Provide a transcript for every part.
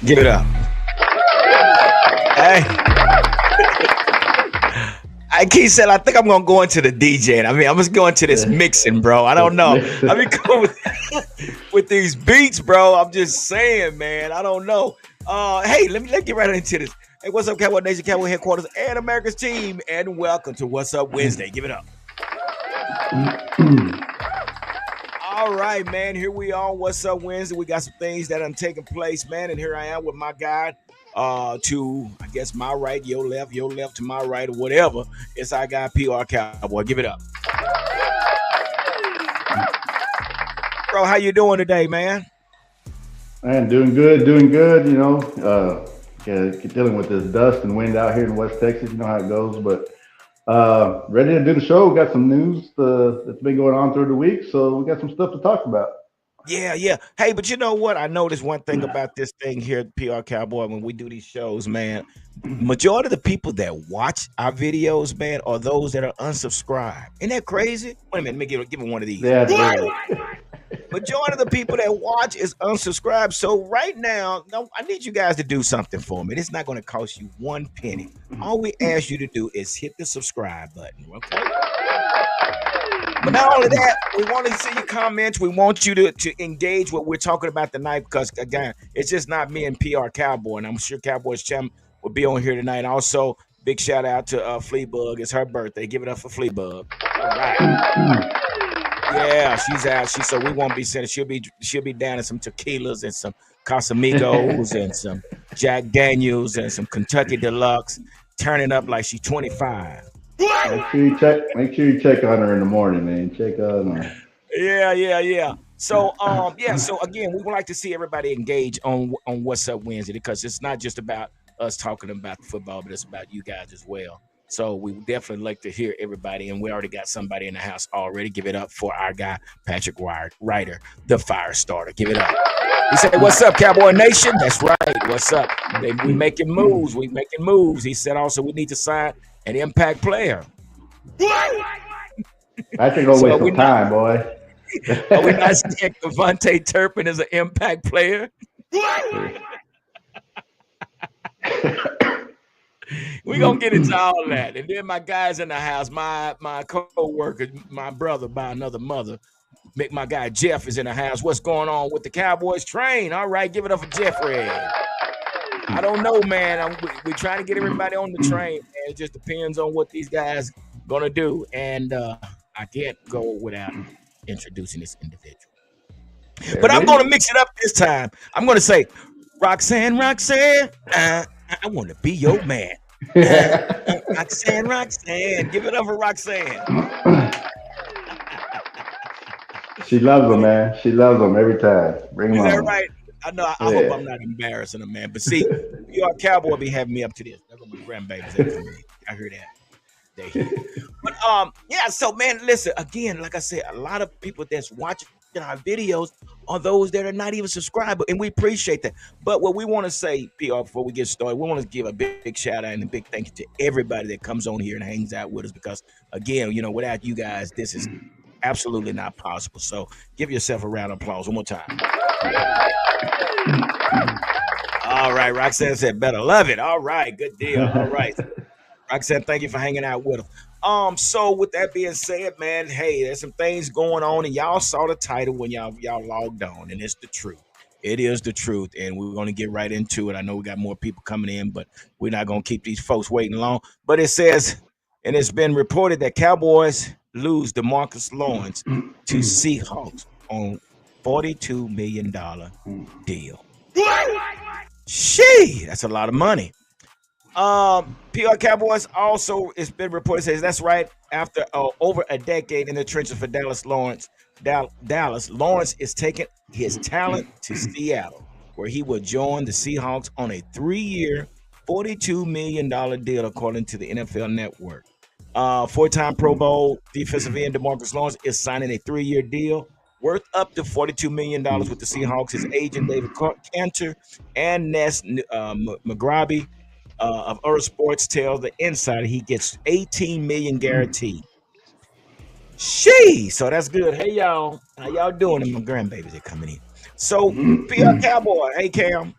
Give it up. Hey. I keep saying I think I'm gonna go into the DJing. I mean, I'm just going to this mixing, bro. I don't know. I mean, cool with these beats, bro. I'm just saying, man. I don't know. Hey, let's get right into this. Hey, what's up, Cowboy Nation, Cowboy Headquarters, and America's team, and welcome to What's Up Wednesday. Give it up. All right, man. Here we are. What's Up Wednesday? We got some things that are taking place, man. And here I am with my guy. To I guess my right, your left to my right, or whatever. It's our guy PR Cowboy. Give it up, bro. How you doing today, man? Man, doing good. You know, dealing with this dust and wind out here in West Texas. You know how it goes, but ready to do the show. We got some news that's been going on through the week, so we got some stuff to talk about. Yeah. Hey, but you know what? I noticed one thing about this thing here at PR Cowboy when we do these shows, man. Majority of the people that watch our videos, man, are those that are unsubscribed. Isn't that crazy? Wait a minute, let me give him one of these. Yeah, Majority of the people that watch is unsubscribed. So right now, I need you guys to do something for me. It's not going to cost you one penny. All we ask you to do is hit the subscribe button, okay? But not only that, we want to see your comments. We want you to engage what we're talking about tonight because, again, it's just not me and PR Cowboy. And I'm sure Cowboy's Chum will be on here tonight. Also, big shout out to Fleabug. It's her birthday. Give it up for Fleabug. All right. Yeah, she's out. So we won't be sending. She'll be down in some tequilas and some Casamigos and some Jack Daniels and some Kentucky Deluxe, turning up like she's 25. Make sure you check on her in the morning, man. Check on her. Yeah. So so again, we would like to see everybody engage on What's Up Wednesday because it's not just about us talking about football, but it's about you guys as well. So we would definitely like to hear everybody, and we already got somebody in the house already. Give it up for our guy Patrick Ryder, the fire starter. Give it up. He said, "What's up, Cowboy Nation?" That's right. What's up? We making moves. We making moves. He said also we need to sign an impact player. I think I'll waste some time, boy. Are we not saying Devontae Turpin is an impact player? We're going to get into all that. And then my guys in the house, my co-worker, my brother by another mother, my guy Jeff is in the house. What's going on with the Cowboys train? All right, give it up for Jeffrey. I don't know, man. We're trying to get everybody on the train, man. It just depends on what these guys going to do. And I can't go without introducing this individual. But I'm going to mix it up this time. I'm going to say, Roxanne, I want to be your man. Roxanne. Give it up for Roxanne. She loves them, man. She loves them every time. Bring them on. Is that right? I know. I hope I'm not embarrassing them, man. But see, your Cowboy be having me up to this. That's what my grandbabies at for me. I heard that. But so man, listen, again, like I said, a lot of people that's watching our videos are those that are not even subscribed, and we appreciate that. But what we want to say, PR, before we get started, we want to give a big shout out and a big thank you to everybody that comes on here and hangs out with us because, again, you know, without you guys, this is absolutely not possible. So give yourself a round of applause one more time. All right, Roxanne said better love it. All right, good deal. All right. Roxanne, thank you for hanging out with us. So with that being said, man, hey, there's some things going on, and y'all saw the title when y'all logged on, and it's the truth. It is the truth, and we're going to get right into it. I know we got more people coming in, but we're not going to keep these folks waiting long. But it says, and it's been reported that Cowboys lose Demarcus Lawrence to Seahawks on $42 million deal. That's a lot of money. PR Cowboys also, it's been reported, says that's right, after over a decade in the trenches for Dallas, Lawrence is taking his talent to Seattle, where he will join the Seahawks on a 3-year, $42 million deal, according to the NFL Network. Four-time Pro Bowl defensive end Demarcus Lawrence is signing a 3-year deal worth up to $42 million with the Seahawks. His agent, David Cantor, and Ness McGraby of Earth Sports tells the Insider he gets $18 million guaranteed. So that's good. Hey y'all, how y'all doing? And my grandbabies are coming in. So PR Cowboy, hey Cam.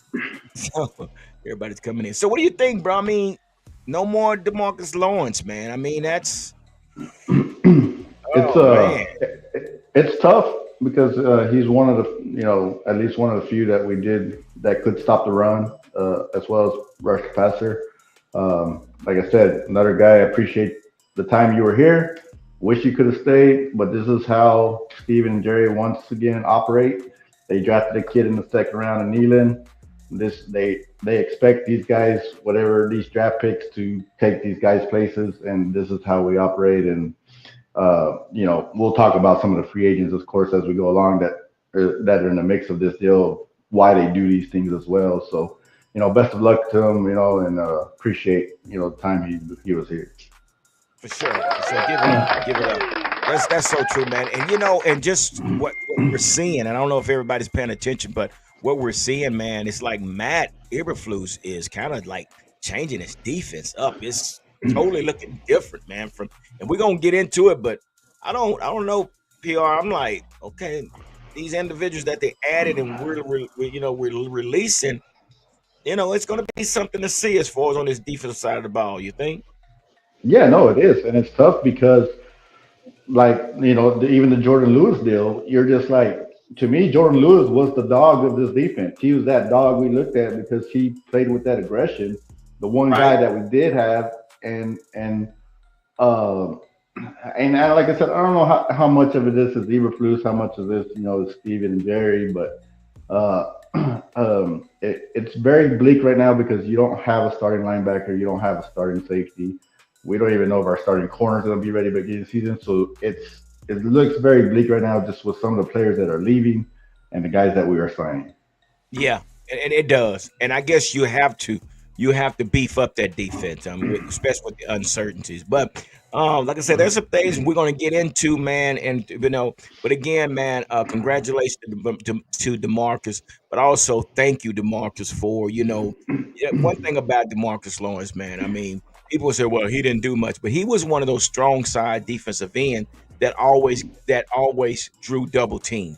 So everybody's coming in. So what do you think, bro? I mean, no more Demarcus Lawrence, man. I mean, that's It's oh man. it's tough because he's one of the at least one of the few that we did that could stop the run as well as rush the passer. Like I said, another guy. I appreciate the time you were here. Wish you could have stayed, but this is how Steven and Jerry once again operate. They drafted a kid in the second round in Nealon. They expect these guys, whatever these draft picks, to take these guys places, and this is how we operate. And we'll talk about some of the free agents, of course, as we go along that are in the mix of this deal, why they do these things as well. So, best of luck to him, and appreciate the time he was here. For sure. So give it up. Give it up. That's so true, man. And and just what we're seeing, and I don't know if everybody's paying attention, but what we're seeing, man, it's like Matt Eberflus is kind of like changing his defense up. It's totally looking different, man. And we're gonna get into it, but I don't know, PR. I'm like, okay, these individuals that they added and we're releasing, it's gonna be something to see as far as on this defensive side of the ball. You think? Yeah, no, it is, and it's tough because like even the Jordan Lewis deal, you're just like, to me, Jordan Lewis was the dog of this defense. He was that dog we looked at because he played with that aggression. The one Right. guy that we did have, uh, like I said, I don't know how much of it is Eberflus, how much of this is Steven and Jerry, but uh, it's very bleak right now because you don't have a starting linebacker, you don't have a starting safety. We don't even know if our starting corners are going to be ready by the beginning of the season. So it looks very bleak right now, just with some of the players that are leaving and the guys that we are signing. Yeah, and it does. And I guess you have to beef up that defense, especially with the uncertainties. But like I said, there's some things we're going to get into, man. And but again, man, congratulations to Demarcus, but also thank you, Demarcus, for yeah, one thing about Demarcus Lawrence, man. I mean, people say, well, he didn't do much, but he was one of those strong side defensive end that always drew double teams.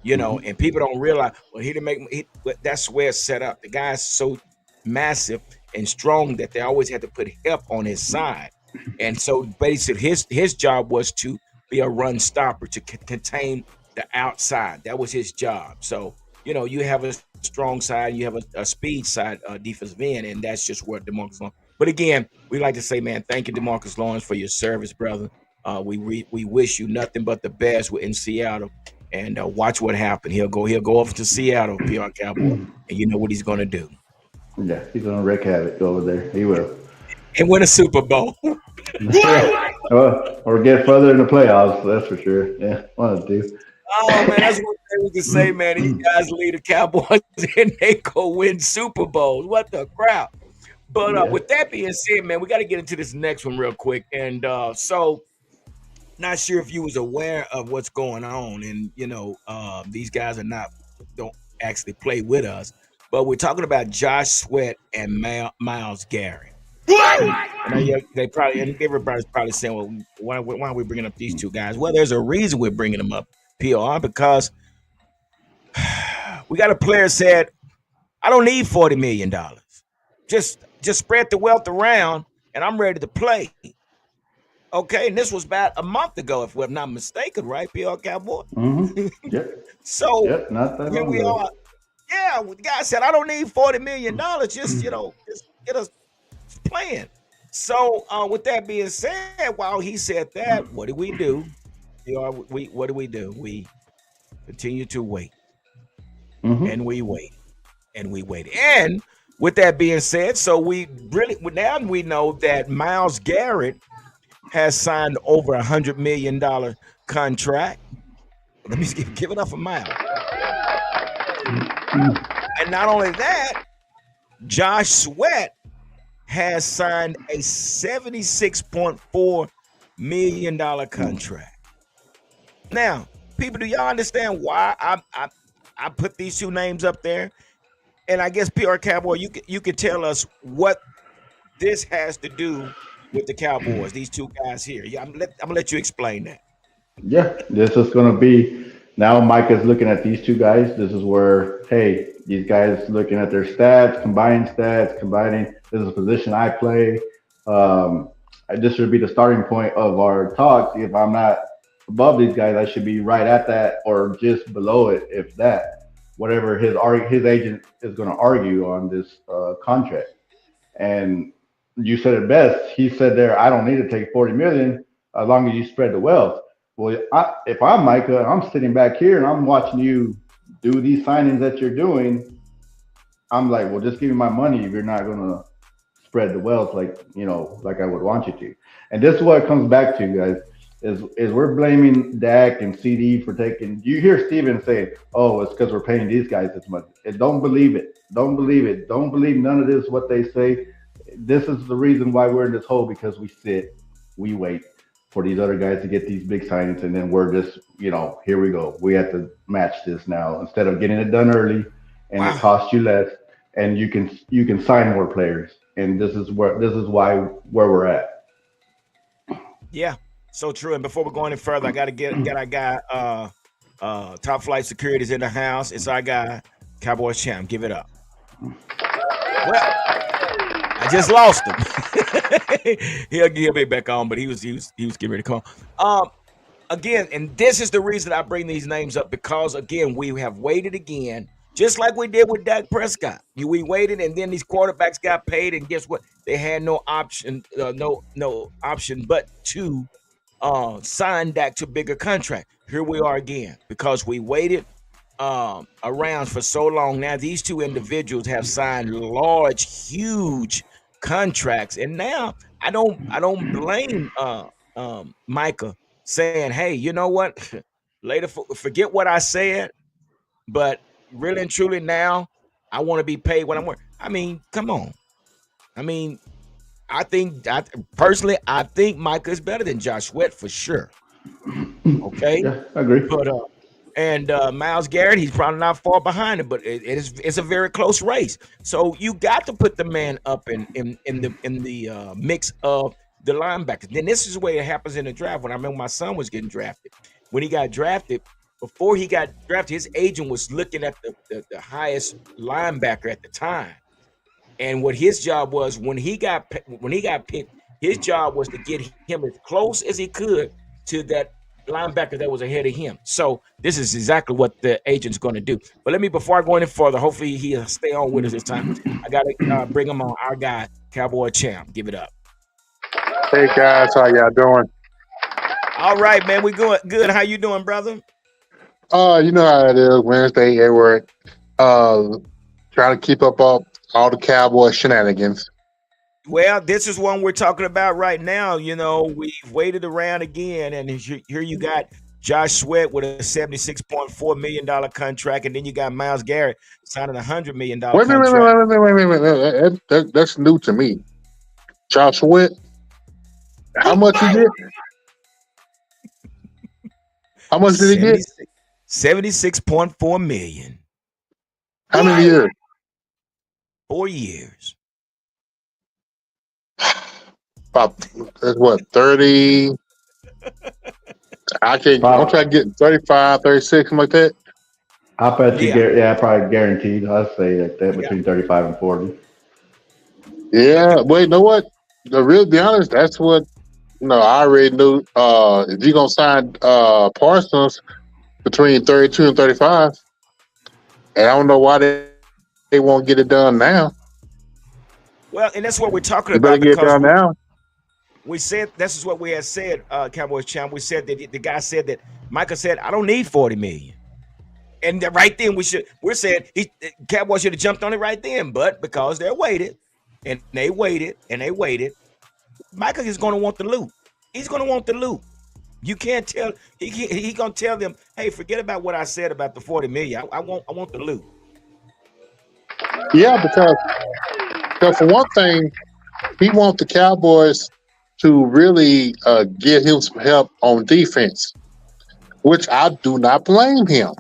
Hmm. And people don't realize, well, he didn't make that's where it's set up. The guy's so massive and strong that they always had to put help on his side. And so basically his job was to be a run stopper to contain the outside. That was his job. So, you have a strong side, you have a speed side defensive end, and that's just where Demarcus Lawrence. But again, we like to say, man, thank you, Demarcus Lawrence, for your service, brother. We wish you nothing but the best in Seattle, and watch what happened. He'll go off to Seattle, PR Cowboy, and you know what he's going to do Yeah, he's going to wreak havoc over there. He will. and win a Super Bowl. Yeah. Or get further in the playoffs, that's for sure. Yeah, one of the two. Oh man, that's one thing we can say, man. These guys lead the Cowboys and they go win Super Bowls. What the crap? But Yeah. with that being said, man, we got to get into this next one real quick. And so, not sure if you was aware of what's going on, and these guys don't actually play with us, but we're talking about Josh Sweat and Miles Garrett. And I know they probably, and everybody's probably saying, well, why are we bringing up these two guys? Well, there's a reason we're bringing them up, PR, because we got a player said, I don't need $40 million. Just spread the wealth around, and I'm ready to play. Okay, and this was about a month ago, if I'm not mistaken, right, PR Cowboy? Hmm. Yep. So Yep. Not that here long we ago. are. Yeah, the guy said, I don't need $40 million. Just get us playing. So with that being said, while he said that, what do we do? What do we do? We continue to wait, Hmm. and we wait, and we wait. And with that being said, so we really now we know that Miles Garrett has signed over $100 million contract. Let me give it up for Miles. And not only that, Josh Sweat has signed a $76.4 million contract. Now, people, do y'all understand why I put these two names up there? And I guess PR Cowboy, you can tell us what this has to do with the Cowboys. These two guys here. Yeah, I'm gonna let you explain that. Yeah, this is going to be now. Mike is looking at these two guys. This is where, hey, these guys looking at their stats, combining. This is a position I play. Um, this should be the starting point of our talk. If I'm not above these guys, I should be right at that or just below it, if that. Whatever his agent is going to argue on this contract. And you said it best. He said there, I don't need to take 40 million as long as you spread the wealth. Well, if I'm Micah, I'm sitting back here and I'm watching you do these signings that you're doing. I'm like, well, just give me my money if you're not gonna spread the wealth like like I would want you to. And this is what it comes back to, guys. Is we're blaming Dak and CD for taking. You hear Steven say, "Oh, it's because we're paying these guys this much." And don't believe it. Don't believe it. Don't believe none of this what they say. This is the reason why we're in this hole because we wait for these other guys to get these big signings, and then we're just here we go. We have to match this now instead of getting it done early, and it Wow. costs you less, and you can sign more players. And this is why where we're at. Yeah, so true. And before we go any further, I gotta get our guy Top Flight Securities in the house. It's our guy, Cowboys Champ. Give it up. Well, I just lost him. He'll be back on, but he was getting ready to call. Again, and this is the reason I bring these names up because again, we have waited again, just like we did with Dak Prescott. We waited, and then these quarterbacks got paid, and guess what? They had no option, no option but to sign Dak to bigger contract. Here we are again because we waited around for so long. Now these two individuals have signed large, huge contracts, and now I don't blame Micah saying, "Hey, you know what? Later, forget what I said, but really and truly now, I want to be paid when I'm working." I mean, come on. I mean, personally, I think Micah is better than Josh Sweat for sure. Okay, Yeah, I agree. but and Miles Garrett, he's probably not far behind him, but it's a very close race. So you got to put the man up in the mix of the linebackers. Then this is the way it happens in the draft. When I remember my son was getting drafted, when he got drafted, before he got drafted, his agent was looking at the highest linebacker at the time. And what his job was when he got picked, his job was to get him as close as he could to that linebacker that was ahead of him. So this is exactly what the agent's going to do. But let me, before I go any further, hopefully he'll stay on with us this time. I got to bring him on. Our guy, Cowboy Champ. Give it up. Hey guys, how y'all doing? All right, man. We going good. How you doing, brother? You know how it is. Wednesday at work. Uh, trying to keep up all the Cowboy shenanigans. Well, this is one we're talking about right now. We've waited around again, and here you got Josh Sweat with a $76.4 million contract, and then you got Miles Garrett signing $100 million Wait, wait, wait, contract. wait, wait, wait, wait, wait, wait. That's new to me. Josh Sweat, how much he get? How much did he get? 76.4 million. How many years? 4 years. About that's what 30. I'm trying to get 35, 36, something like that. I bet you, Yeah, yeah, probably guaranteed. I'd say like that yeah. between 35 and 40. Yeah, wait, you know what? To really be honest, that's what I already knew. If you're gonna sign Parsons between 32 and 35, and I don't know why they won't get it done now. Well, and that's what we're You talking better about get it done because we, now. we said this is what we had said, Cowboys Champ. We said that the guy said that Michael said, "I don't need 40 million." And right then we're saying Cowboys should have jumped on it right then, but because they waited, Michael is going to want the loot. He's going to want the loot. You can't tell he gonna tell them, "Hey, forget about what I said about the 40 million. I want the loot." Yeah, because for one thing, He wants the Cowboys to really get him some help on defense, which I do not blame him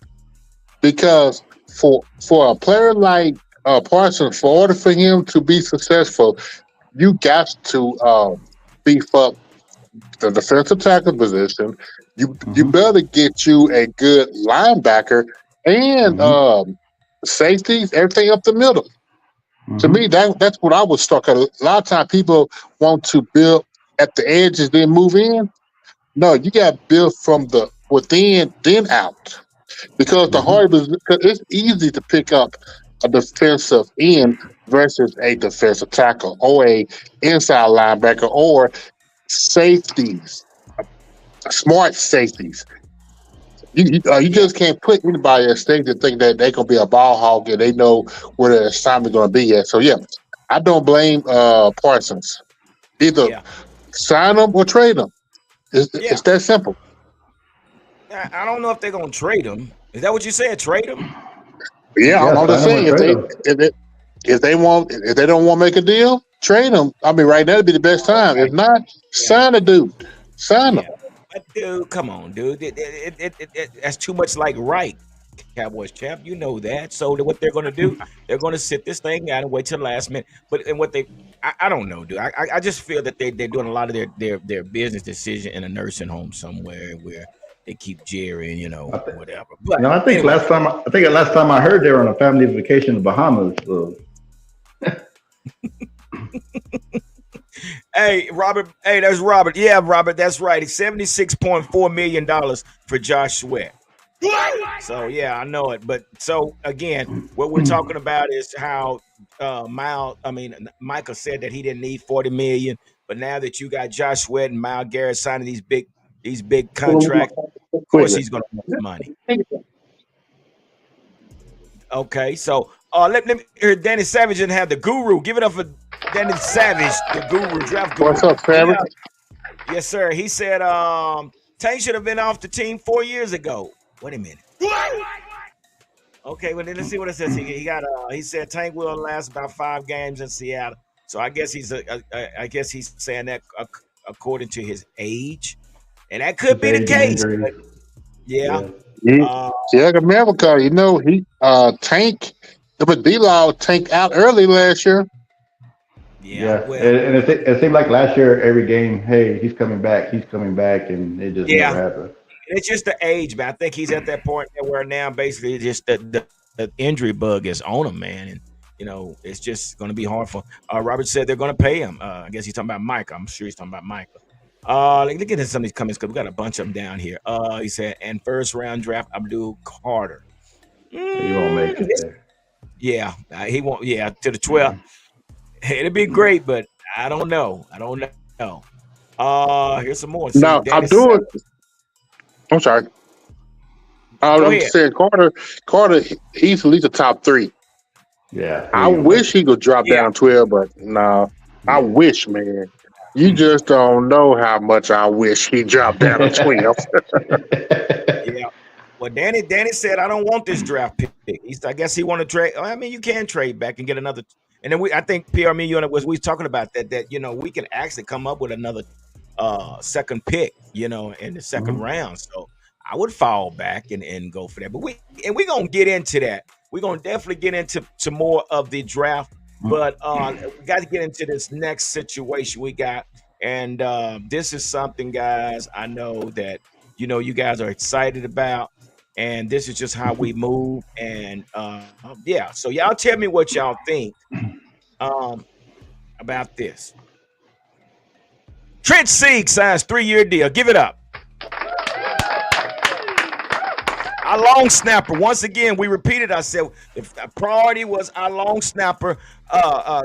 because for a player like Parsons, for order for him to be successful, you got to beef up the defensive tackle position. You Mm-hmm. better get you a good linebacker and Mm-hmm. safeties, everything up the middle. To Mm-hmm. me, that's what I was stuck at. A lot of times people want to build at the edges, then move in. No, you got to build from the within, then out. Because the Mm-hmm. hard because it's easy to pick up a defensive end versus a defensive tackle or a inside linebacker or safeties, smart safeties. You Yeah, just can't put anybody at stage to think that they gonna be a ball hog and they know where their assignment gonna be at. So yeah, I don't blame Parsons. Either yeah, sign them or trade them. It's yeah. that simple. I don't know if they're gonna trade him. Is that what you said? Trade him? Yeah, Yeah, I'm sign just them or saying trade them. if they don't want to make a deal, trade them. I mean, right now would be the best Oh, time. okay. If not, Yeah, sign a dude. Sign them. yeah. But dude, come on, dude. That's too much like right, Cowboys champ. You know that. So what they're gonna do? They're gonna sit this thing out and wait till the last minute. But and what I don't know, dude. I just feel that they're doing a lot of their business decision in a nursing home somewhere where they keep Jerry and I th- whatever. But I think anyway, last time I heard they were on a family vacation in the Bahamas. So. hey, Robert. Hey, that's Robert. Yeah, Robert. That's right. It's $76.4 million for Josh Sweat. So yeah, I know it. But so again, what we're talking about is how Michael said that he didn't need 40 million, but now that you got Josh Sweat and Miles Garrett signing these big contracts, of course Quickly. he's gonna want money. Okay, so let me hear Danny Savage and have the guru. Give it up for Danny Savage, the guru, draft guru. What's up, He, Savage? yes, sir. He said Tank should have been off the team 4 years ago. Wait a minute. Okay, well then let's see what it says. He said Tank will last about 5 games in Seattle. So I guess I guess he's saying that according to his age, and that could His be the age and case. injuries. But yeah, Yeah. uh, Yeah, America, he Tank but D-Law tanked out early last year. yeah. Yeah. Well, It seemed like last year, every game, hey, he's coming back. He's coming back. And it just never yeah. happened. It's just the age, man. I think he's at that point where now basically just the injury bug is on him, man, and it's just going to be hard for. Robert said they're going to pay him. I guess he's talking about Mike. I'm sure he's talking about Michael. Look at some of these comments because we got a bunch of them down here. He said, and first round draft Abdul Carter. He won't make it This- there. yeah, he won't. Yeah, to the 12. It'd be great, but I don't know. I don't know. Here's some more. See, Now, Dennis. I'm sorry. Go I'm ahead. saying Carter, he's at least a top 3. Yeah. He I ain't gonna make wish he could drop Yeah, down 12, but no. I it. wish, man. You just don't know how much I wish he dropped down to 12. Yeah. yeah. Well, Danny said, I don't want this draft pick. I guess he want to trade. I mean, you can trade back and get another. And then I think PR, me, you and we was talking about that we can actually come up with another second pick, in the second Mhm. round. So I would fall back and go for that. But we're gonna get into that. We're gonna definitely get into more of the draft. But we got to get into this next situation we got. And this is something, guys, I know that you guys are excited about. And this is just how we move. And yeah, so y'all tell me what y'all think um, about this. Trent Sieg signs 3-year deal. Give it up. Our long snapper. Once again, we repeated ourselves. If the priority was our long snapper,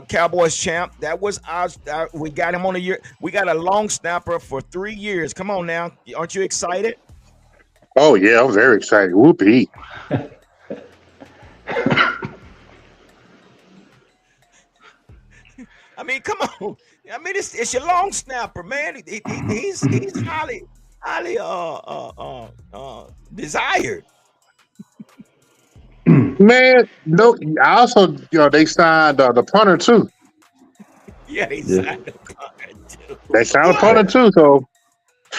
Cowboys champ. That was our. We got him on a year. We got a long snapper for 3 years. Come on now, aren't you excited? Oh, yeah, I'm very excited. Whoopee. I mean, come on. I mean, it's your long snapper, man. He's highly desired. Man, no, I also, they signed the punter, too. Yeah, they Yeah. signed a contract too. They signed a What? partner too. So,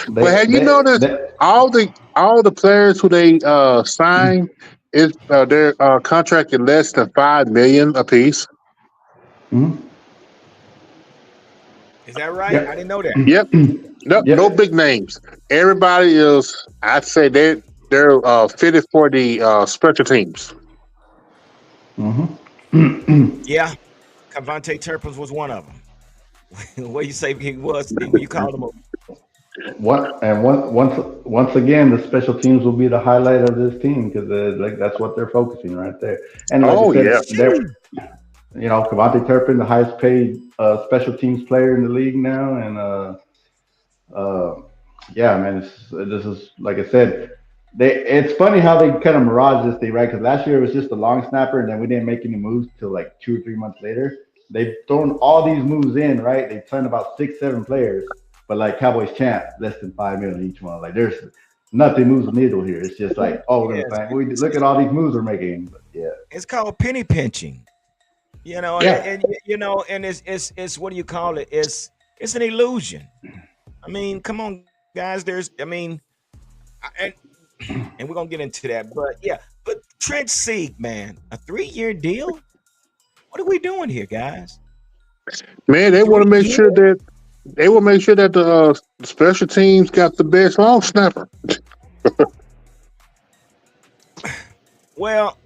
but They have you they noticed they. all the players who they sign is their contracted less than 5 million apiece. Mhm. Is that right? I Yep. didn't know that. Yep. Nope. No Yep. big names. Everybody is. I'd say they're fitted for the special teams. Hmm. Yeah, Cavante Turpins was one of them. What you say he was, Steve? You called him a Once again, the special teams will be the highlight of this team because like that's what they're focusing right there. And like you Oh yeah. said, they're Cavante Turpin, the highest paid special teams player in the league now, and uh, yeah, man, this is like I said. It's funny how they kind of mirage this thing, right? Because last year it was just a long snapper, and then we didn't make any moves till like 2 or 3 months later. They've thrown all these moves in, right? They've signed about 6, 7 players, but like Cowboys champ, less than 5 million each one. Like there's nothing moves the needle here. It's just like, oh, we're yeah. gonna sign. We look at all these moves we're making, but yeah, It's called penny pinching. Yeah. And it's what do you call it? It's an illusion. I mean, come on, guys. And and we're gonna get into that, but yeah, but Trent Sieg, man, a 3-year deal. What are we doing here, guys? Man, they want to Three make years? sure that the special teams got the best long snapper. Well,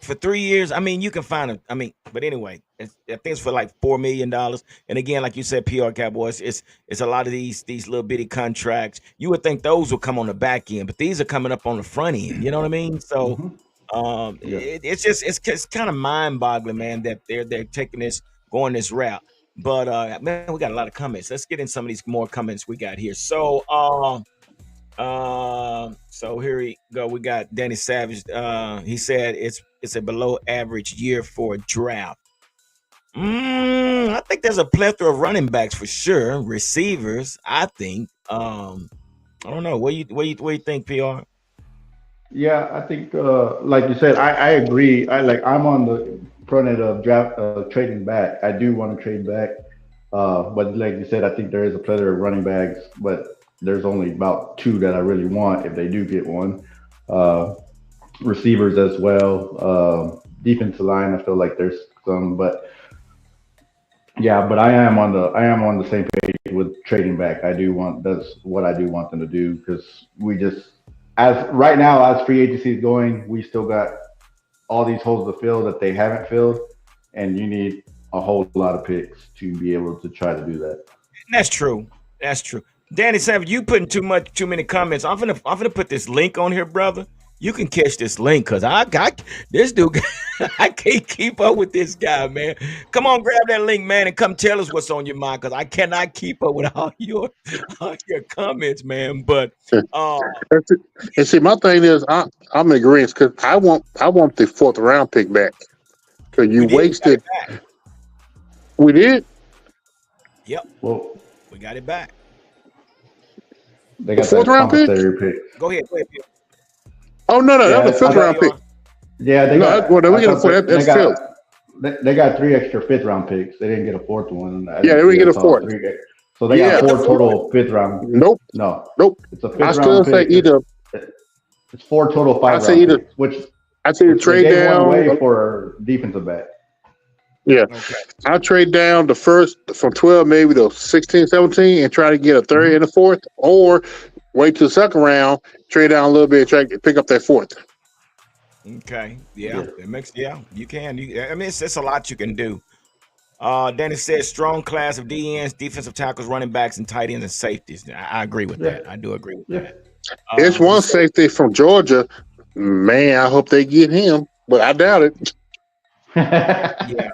for 3 years, I mean, you can find them. I mean, but anyway, I think it's for like $4 million. And again, like you said, PR Cowboys, it's a lot of these little bitty contracts. You would think those would come on the back end, but these are coming up on the front end. You know what I mean? So, hmm yeah. it's kind of mind boggling, man, that they're taking this going this route. But man, we got a lot of comments. Let's get in some of these more comments we got here. So here we go. We got Danny Savage. He said it's a below average year for a draft. I think there's a plethora of running backs for sure. Receivers, I think. I don't know. What you think, PR? Yeah, I think like you said, I agree. I'm on the front end of draft trading back. I do want to trade back, but like you said, I think there is a plethora of running backs, but there's only about two that I really want if they do get one. Uh, Receivers as well. Defensive line, I feel like there's some, but yeah, but I am on the same page with trading back. I do want that's what I do want them to do because we just as right now as free agency is going, we still got all these holes to fill that they haven't filled, and you need a whole lot of picks to be able to try to do that. That's true. That's true. Danny Savage, you putting too many comments. I'm gonna put this link on here, brother. You can catch this link because I got this dude. I can't keep up with this guy, man. Come on, grab that link, man, and come tell us what's on your mind because I cannot keep up with all your comments, man. But uh, That's it. And see, my thing is, I'm in agreement because I want the fourth round pick back because you we did. We got wasted. it back. We did Yep, Well, we got it back. they the got fourth that round pick. compensatory pick. Go ahead. Go ahead, Bill. Oh no, no, that was Yeah, the Go fifth ahead, round pick. PR. yeah, they No, got. well, then we I get a thought fourth. they That's fifth. they got three extra fifth round picks. They didn't get a fourth one. I Yeah, didn't then we see. get I a saw fourth. three. So they You didn't got Yeah, get the four fourth. total fifth round. nope, No, nope. it's a I fifth still round say pick. It's four total I five say round either picks, which I say either they trade gave one down. away for defensive back. Yeah, Okay. I trade down the first from 12 maybe to 16, 17, and try to get a third and a Hmm. fourth, or wait till the second round, trade down a little bit, try to pick up that fourth. Okay. Yeah. Yeah. It makes. Yeah. You can. I mean, it's a lot you can do. Dennis says strong class of DNs, defensive tackles, running backs, and tight ends and safeties. I agree with Yeah. that. I do agree with Yeah. that. It's He one said, safety from Georgia. Man, I hope they get him, but I doubt it. yeah,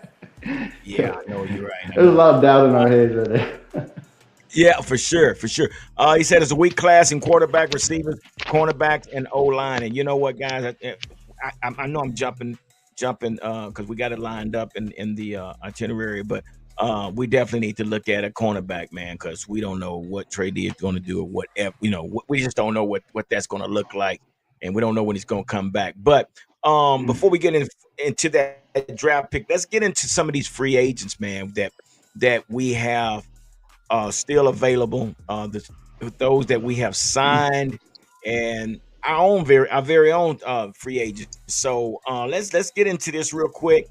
yeah, I know you're right. I There's a know. lot of doubt in our heads right there. Yeah, for sure, for sure. He said it's a weak class in quarterback, receivers, cornerbacks, and O line. And you know what, guys? I know I'm jumping, because we got it lined up in the itinerary, but we definitely need to look at a cornerback, man, because we don't know what Trey D is going to do or whatever. We just don't know what that's going to look like, and we don't know when he's going to come back. But before we get into that draft pick, let's get into some of these free agents, man, that that we have still available. Those that we have signed, and our very own free agents. So let's get into this real quick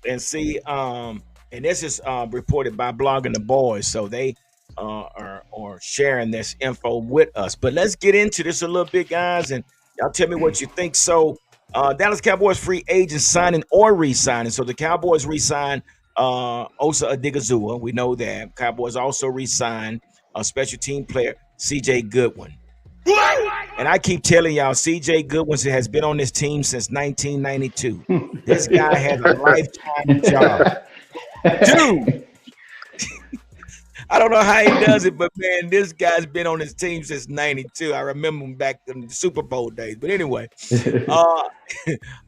and see. And this is reported by Blogging the Boys, so they are sharing this info with us. But let's get into this a little bit, guys, and y'all tell me what you think. So Dallas Cowboys free agents signing or re-signing. So the Cowboys re-signed Osa Odigizua. We know that. Cowboys also re-signed a special team player, CJ Goodwin. And I keep telling y'all, CJ Goodwin has been on this team since 1992. This guy has a lifetime job. Dude, I don't know how he does it, but man, this guy's been on his team since 92. I remember him back in the Super Bowl days. But anyway, uh,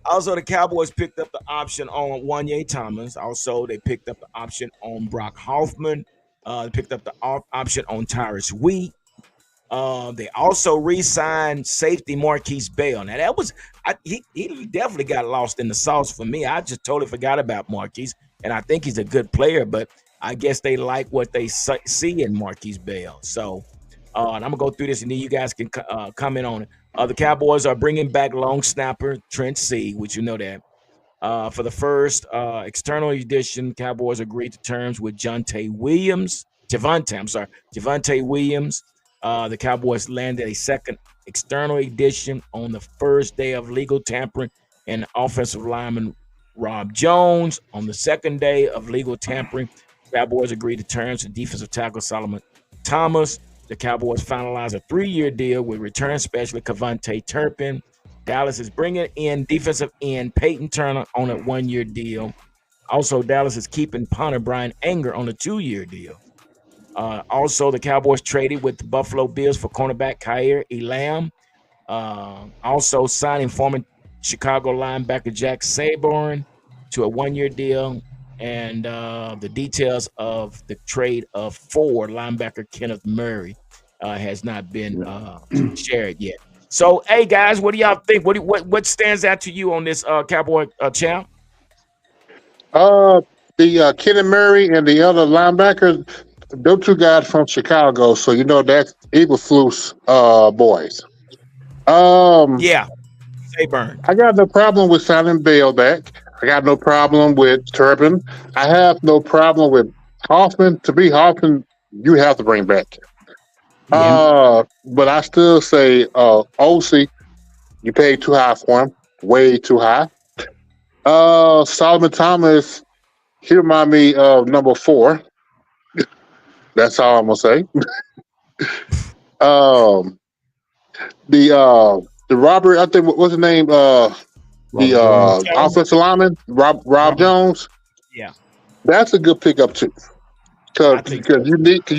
also the Cowboys picked up the option on Wanye Thomas. Also, they picked up the option on Brock Hoffman. They picked up the option on Tyrus Wheat. They also re-signed safety Marquise Bell. Now that was he definitely got lost in the sauce for me. I just totally forgot about Marquise, and I think he's a good player, but I guess they like what they see in Marquise Bell. So, and I'm gonna go through this, and then you guys can comment on it. The Cowboys are bringing back long snapper Trent C, which you know that. For the first external edition, Cowboys agreed to terms with Javonte Williams. The Cowboys landed a second external edition on the first day of legal tampering, and offensive lineman Rob Jones on the second day of legal tampering. Cowboys agreed to terms with defensive tackle Solomon Thomas. The Cowboys finalized a 3-year deal with return specialist Cavante Turpin. Dallas is bringing in defensive end Peyton Turner on a 1-year deal. Also, Dallas is keeping punter Brian Anger on a 2-year deal. Also, the Cowboys traded with the Buffalo Bills for cornerback Khair Elam. Also, signing former Chicago linebacker Jack Saborn to a 1-year deal. And the details of the trade of forward linebacker Kenneth Murray has not been shared yet. So, hey guys, what do y'all think? What stands out to you on this Cowboy champ? The Kenny Murray and the other linebackers, those two guys from Chicago, so you know that's Eberflus boys. Yeah, Saburn. I got no problem with signing Bale back. I got no problem with Turpin. I have no problem with Hoffman. To be Hoffman, you have to bring back. But I still say OC, you paid too high for him, way too high. Solomon Thomas, he remind me of number 4. That's all I'm gonna say. The Robert, I think what's his name? The offensive lineman, Rob Jones. Yeah, that's a good pickup too. Because you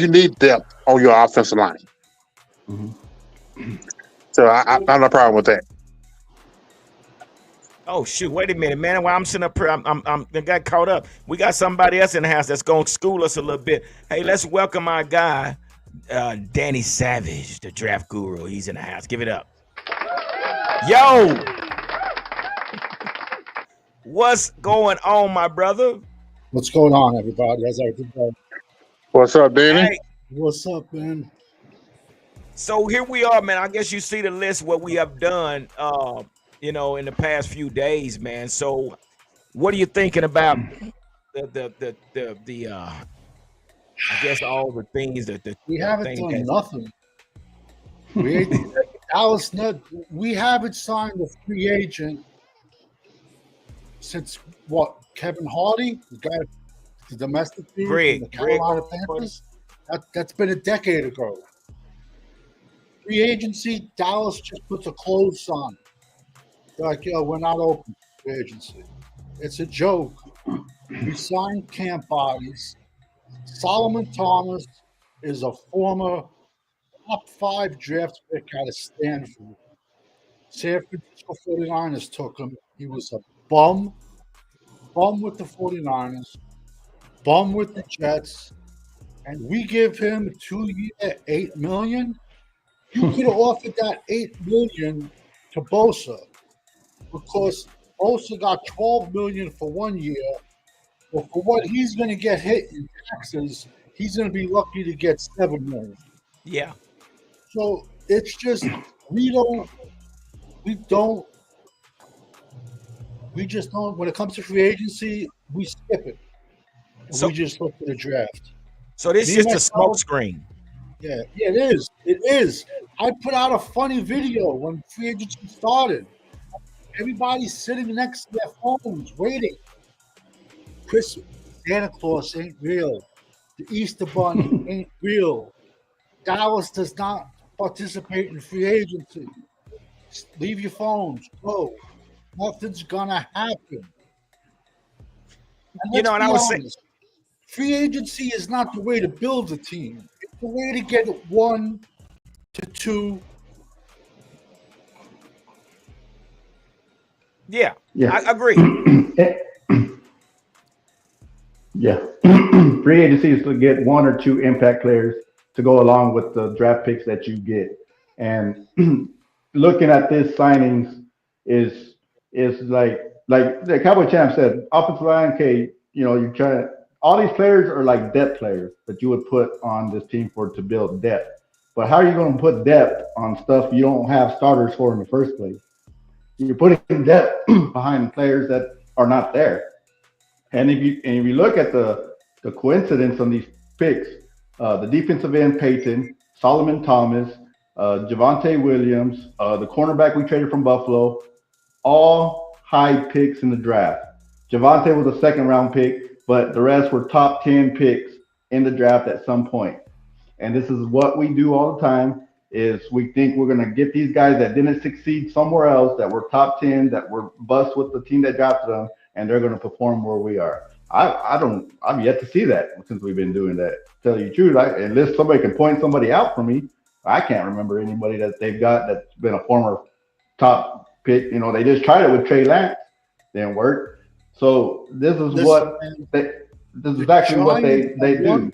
need depth on your offensive line. Mm-hmm. So I have no problem with that. Oh shoot! Wait a minute, man. While I'm sitting up here, I got caught up. We got somebody else in the house that's going to school us a little bit. Hey, let's welcome our guy, Danny Savage, the draft guru. He's in the house. Give it up. Yo, what's going on, my brother? What's going on, everybody? How's everything going? What's up, Danny? Hey. What's up, man? So here we are, man. I guess you see the list what we have done. In the past few days, man. So, what are you thinking about the I guess all the things that we haven't done nothing. Dallas, we haven't signed a free agent since what? Kevin Hardy, the guy, the domestic team, the Carolina Panthers. That's been a decade ago. Free agency, Dallas just puts a close on. They're like, we're not open for agency. It's a joke. We signed camp bodies. Solomon Thomas is a former top 5 draft pick out of Stanford. San Francisco 49ers took him. He was a bum with the 49ers, bum with the Jets, and we give him a 2-year, $8 million. You could have offered that $8 million to Bosa. Because Bosa got $12 million for 1 year, Well, for what he's going to get hit in taxes, he's going to be lucky to get $7 million. Yeah. So it's just we just don't. When it comes to free agency, we skip it. So we just look at the draft. So this is just a smoke screen. Yeah, it is. It is. I put out a funny video when free agency started. Everybody's sitting next to their phones waiting. Santa Claus ain't real. The Easter Bunny ain't real. Dallas does not participate in free agency. Leave your phones. Go. Nothing's gonna happen. And I was saying, free agency is not the way to build a team. It's the way to get 1 to 2. Yeah. I agree. Yeah. Free agency is to get 1 or 2 impact players to go along with the draft picks that you get. And looking at this signings is like the Cowboy Champ said, offensive line, okay, you're trying. All these players are like depth players that you would put on this team to build depth. But how are you going to put depth on stuff you don't have starters for in the first place? You're putting depth behind players that are not there. And if you look at the coincidence on these picks, the defensive end Peyton, Solomon Thomas, Javonte Williams, the cornerback we traded from Buffalo, all high picks in the draft. Javonte was a second round pick, but the rest were top 10 picks in the draft at some point. And this is what we do all the time is we think we're going to get these guys that didn't succeed somewhere else, that were top 10, that were bust with the team that drafted them, and they're going to perform where we are. I've yet to see that since we've been doing that. To tell you the truth, unless somebody can point somebody out for me, I can't remember anybody that they've got that's been a former top pick. They just tried it with Trey Lance, didn't work. So this is actually what they do.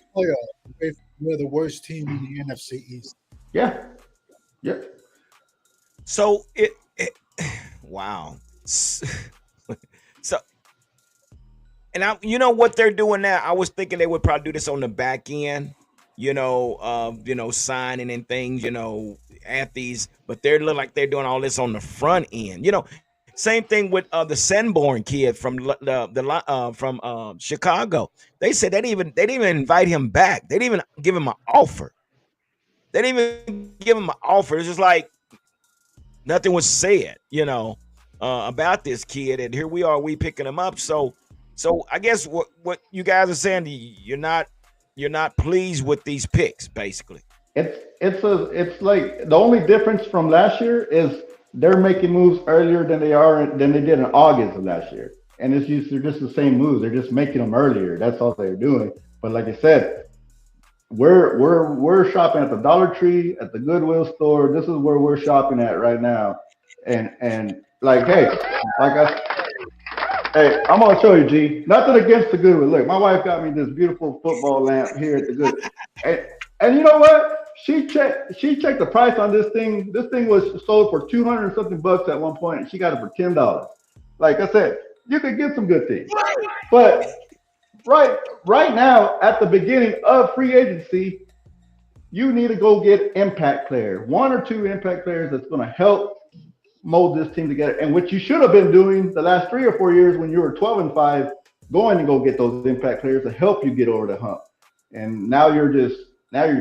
We're the worst team in the NFC East. Yeah. So wow. So, and what they're doing now. I was thinking they would probably do this on the back end, signing and things, at these, but they look like they're doing all this on the front end. Same thing with the Sanborn kid from from Chicago. They said they didn't even invite him back. They didn't even give him an offer. They didn't even give him an offer. It's just like nothing was said, about this kid. And here we are, we picking him up. So I guess what you guys are saying, you're not pleased with these picks, basically. It's like the only difference from last year is they're making moves earlier than they did in August of last year, and they're just the same moves. They're just making them earlier. That's all they're doing. But like I said, we're shopping at the Dollar Tree, at the Goodwill store. This is where we're shopping at right now, and like hey, I'm gonna show you, G. Nothing against the Goodwill. Look, my wife got me this beautiful football lamp here at the Goodwill, and you know what? She checked the price on this thing. This thing was sold for $200 and something at one point, and she got it for $10. Like I said, you could get some good things. But right now, at the beginning of free agency, you need to go get impact player, 1 or 2 impact players that's going to help mold this team together. And what you should have been doing the last 3 or 4 years when you were 12-5, going to go get those impact players to help you get over the hump. And now you're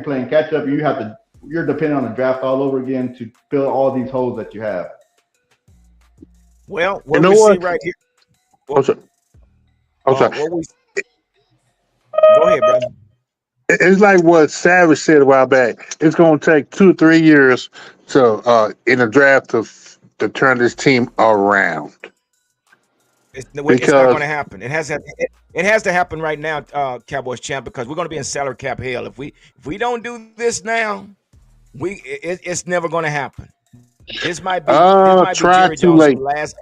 playing catch up. You're depending on the draft all over again to fill all these holes that you have. Well, what we see right here. I'm sorry. Go ahead, brother. It's like what Savage said a while back. It's going to take 2 or 3 years in a draft to turn this team around. It's not going to happen. It has to happen right now, Cowboys champ, because we're going to be in salary cap hell. If we don't do this now, it's never going to happen. This might be Jerry Jones' last.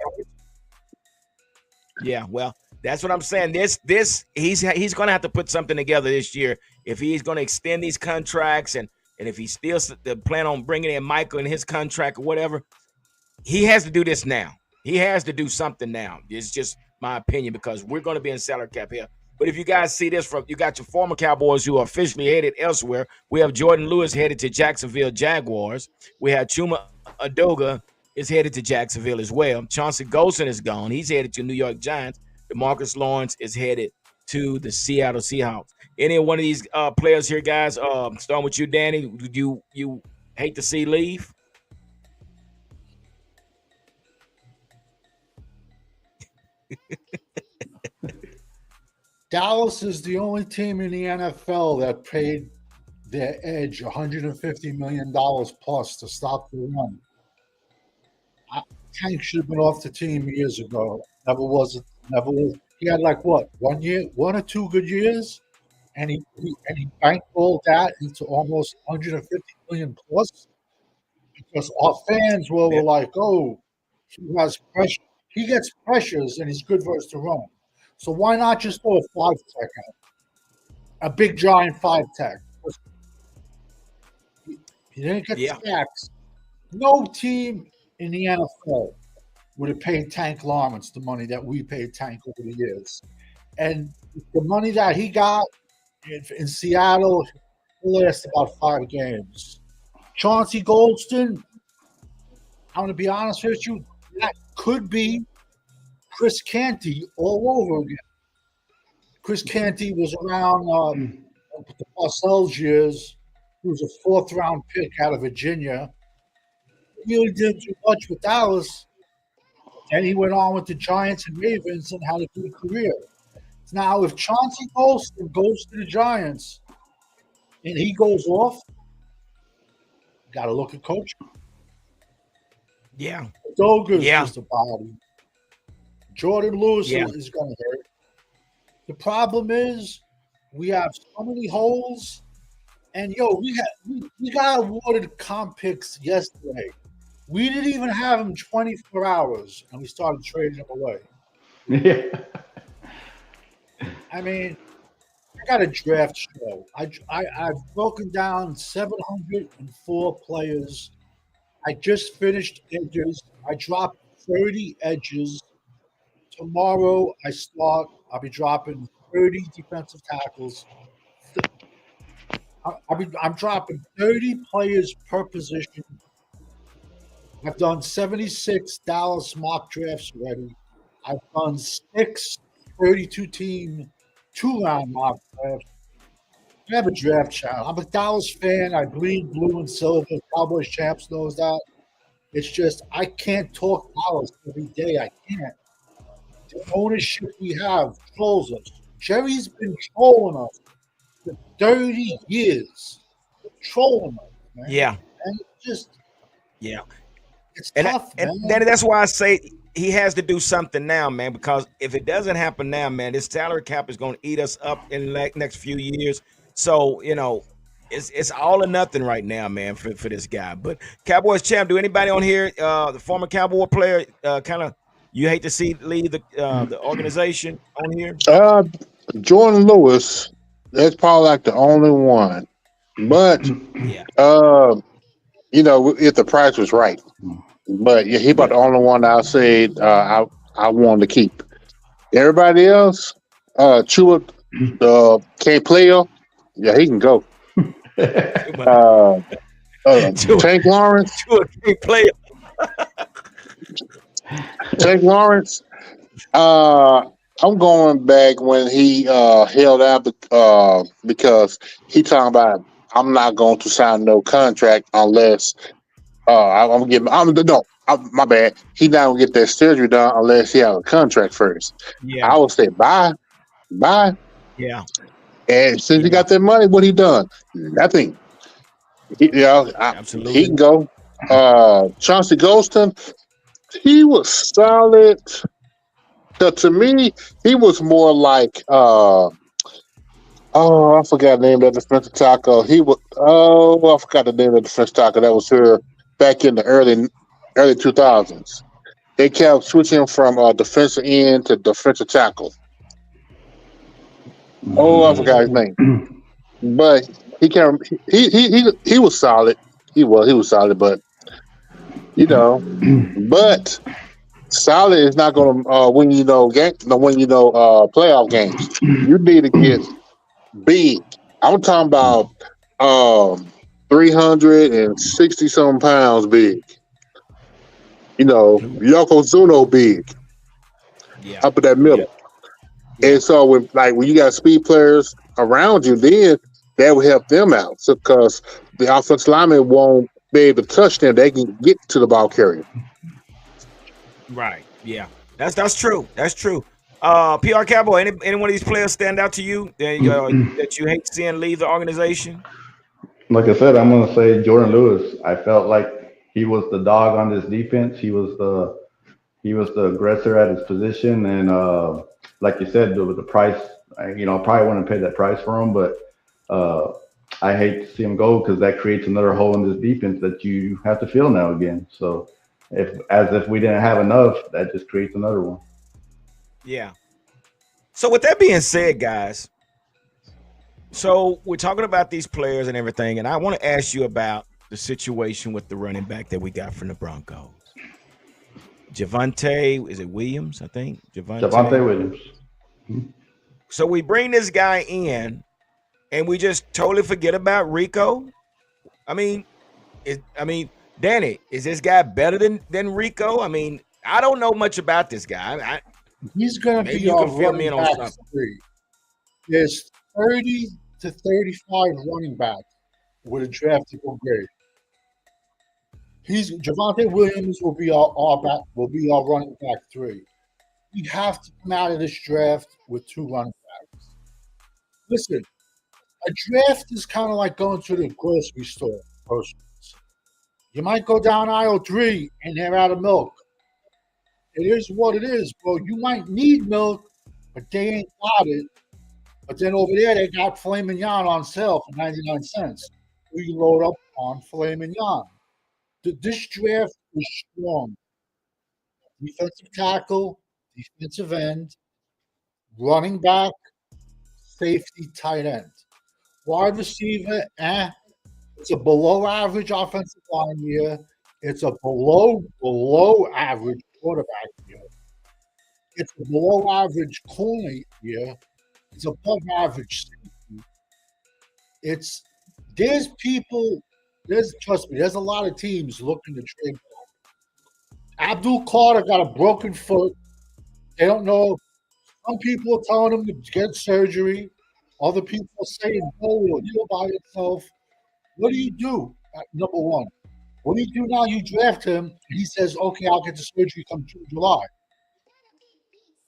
Yeah, well, that's what I'm saying. This he's going to have to put something together this year if he's going to extend these contracts and if he still plan on bringing in Michael in his contract or whatever. He has to do this now. He has to do something now. It's just my opinion because we're going to be in salary cap here But if you guys see this from, you got your former Cowboys who are officially headed elsewhere. We have Jordan Lewis headed to Jacksonville Jaguars. We have Chuma Adoga is headed to Jacksonville as well. Chauncey Golson is gone. He's headed to New York Giants. Demarcus Lawrence is headed to the Seattle Seahawks. Any one of these players here, guys, starting with you, Danny, would you hate to see leave? Dallas is the only team in the NFL that paid their edge $150 million plus to stop the run. Tank should have been off the team years ago. Never was. Never was. He had like what, 1 year, 1 or 2 good years, and he bankrolled that into almost 150 million plus because our fans were like, oh, he has pressure. He gets pressures and he's good versus the run. So why not just throw a 5-tech out? A big giant 5-tech. He didn't get sacks. No team in the NFL would have paid Tank Lawrence the money that we paid Tank over the years. And the money that he got in Seattle will last about 5 games. Chauncey Golston, I'm going to be honest with you, that could be Chris Canty all over again. Chris Canty was around the Parcells years. He was a 4th-round pick out of Virginia. He really didn't do much with Dallas. And he went on with the Giants and Ravens and had a good career. Now, if Chauncey Golston goes to the Giants and he goes off, got to look at coaching. Yeah. Doga's just a body. Jordan Lewis is going to hurt. The problem is we have so many holes. And, we got awarded comp picks yesterday. We didn't even have him 24 hours, and we started trading him away. Yeah. I mean, I got a draft show. I've broken down 704 players. I just finished edges. I dropped 30 edges. Tomorrow I'll be dropping 30 defensive tackles. I'm dropping 30 players per position. I've done 76 Dallas mock drafts already. I've done 6 32-team 2-round mock drafts. I have a draft channel. I'm a Dallas fan. I bleed blue and silver. Cowboys champs knows that. It's just I can't talk Dallas every day. I can't. The ownership we have trolls us. Jerry's been trolling us for 30 years. Trolling us, man. Yeah. And it's just it's and tough, man. And that's why I say he has to do something now, man, because if it doesn't happen now, man, this salary cap is going to eat us up in the next few years. So, it's all or nothing right now, man, for this guy. But Cowboys champ, do anybody on here, the former Cowboy player, kind of you hate to see leave the organization on here? Jordan Lewis, that's probably like the only one. But if the price was right. But he about the only one I said I wanted to keep. Everybody else, Chua can't play him. Yeah, he can go. Tank Lawrence. Chua can't play him. Tank Lawrence. I'm going back when he held out because he talking about I'm not going to sign no contract unless my bad. He not gonna get that surgery done unless he has a contract first. Yeah. I would say bye. Yeah. And since he got that money, what he done? Nothing. Absolutely. He can go. Chauncey Golston, he was solid. To me, he was more like I forgot the name of the defensive tackle. I forgot the name of the defensive tackle that was here back in the early 2000s. They kept switching from defensive end to defensive tackle. I forgot his name. But he was solid. He was solid, but but solid is not going to win playoff games. You need to get big. I'm talking about 360 some pounds big. Yokozuna big Yeah. up in that Yeah. middle. Yeah. And so when you got speed players around you, then that will help them out. So because the offensive lineman won't be able to touch them, they can get to the ball carrier. Right. Yeah. That's true. That's true. PR Cowboy, any one of these players stand out to you that you hate seeing leave the organization? Like I said, I'm gonna say Jordan Lewis. I felt like he was the dog on this defense. He was the aggressor at his position, and like you said, the price. I probably wouldn't pay that price for him, but uh, I hate to see him go because that creates another hole in this defense that you have to fill now again. So, if we didn't have enough, that just creates another one. Yeah. So with that being said, guys, so we're talking about these players and everything, and I want to ask you about the situation with the running back that we got from the Broncos. Javonte, is it Williams? I think Javante Javonte. Williams. So we bring this guy in, and we just totally forget about Rico. I mean, Danny, is this guy better than Rico? I mean, I don't know much about this guy. He's going to Maybe be you our can fill me running in on back something. 3. There's 30 to 35 running backs with a draftable grade. Javonte Williams will be our running back 3. We have to come out of this draft with 2 running backs. Listen, a draft is kind of like going to the grocery store. You might go down aisle 3 and they're out of milk. It is what it is, bro. You might need milk, but they ain't got it. But then over there, they got filet mignon on sale for 99 cents. We load up on filet mignon. This draft is strong. Defensive tackle, defensive end, running back, safety, tight end. Wide receiver, it's a below average offensive line year. It's a below average quarterback year. It's a below average corner year. It's above average safety. Trust me, there's a lot of teams looking to trade. Abdul Carter got a broken foot. They don't know. Some people are telling him to get surgery. Other people are saying, "No, he'll heal by himself." What do you do? Number one, what do you do now? You draft him, and he says, "Okay, I'll get the surgery come June, July."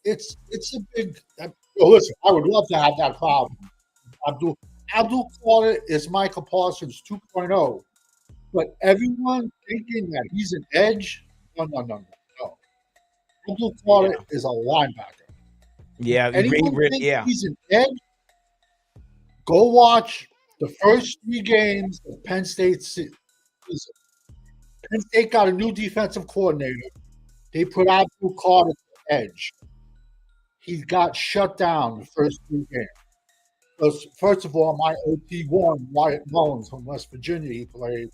It's a big. Listen, I would love to have that problem. Abdul Abdul Carter is Michael Parsons 2.0, but everyone thinking that he's an edge. No. Abdul Carter is a linebacker. Yeah, Anyone thinks yeah. he's an edge? Go watch the first 3 games of Penn State season. Penn State got a new defensive coordinator. They put Abdul Carter to edge. He got shut down the first 3 games. Because first of all, my OT1, Wyatt Mullins from West Virginia, he played.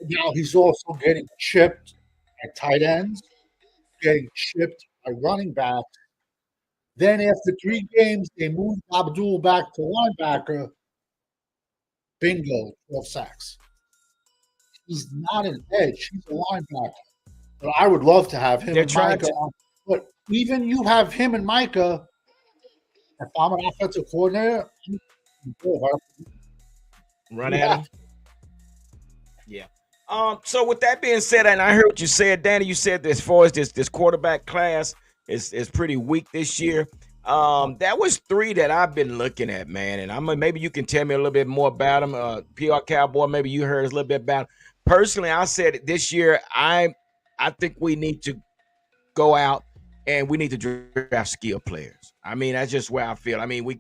Now he's also getting chipped at tight ends, getting chipped by running backs. Then after 3 games, they moved Abdul back to linebacker. Bingo, 12 sacks. He's not an edge. He's a linebacker. But I would love to have him and Micah. But even you have him and Micah, if I'm an offensive coordinator, run at him. Yeah. So with that being said, and I heard what you said, Danny, you said that as far as this quarterback class is pretty weak this year. That was 3 that I've been looking at, man. And maybe you can tell me a little bit more about them. PR Cowboy, maybe you heard a little bit about them. Personally, I said this year, I think we need to go out and we need to draft skill players. I mean, that's just where I feel. I mean, we've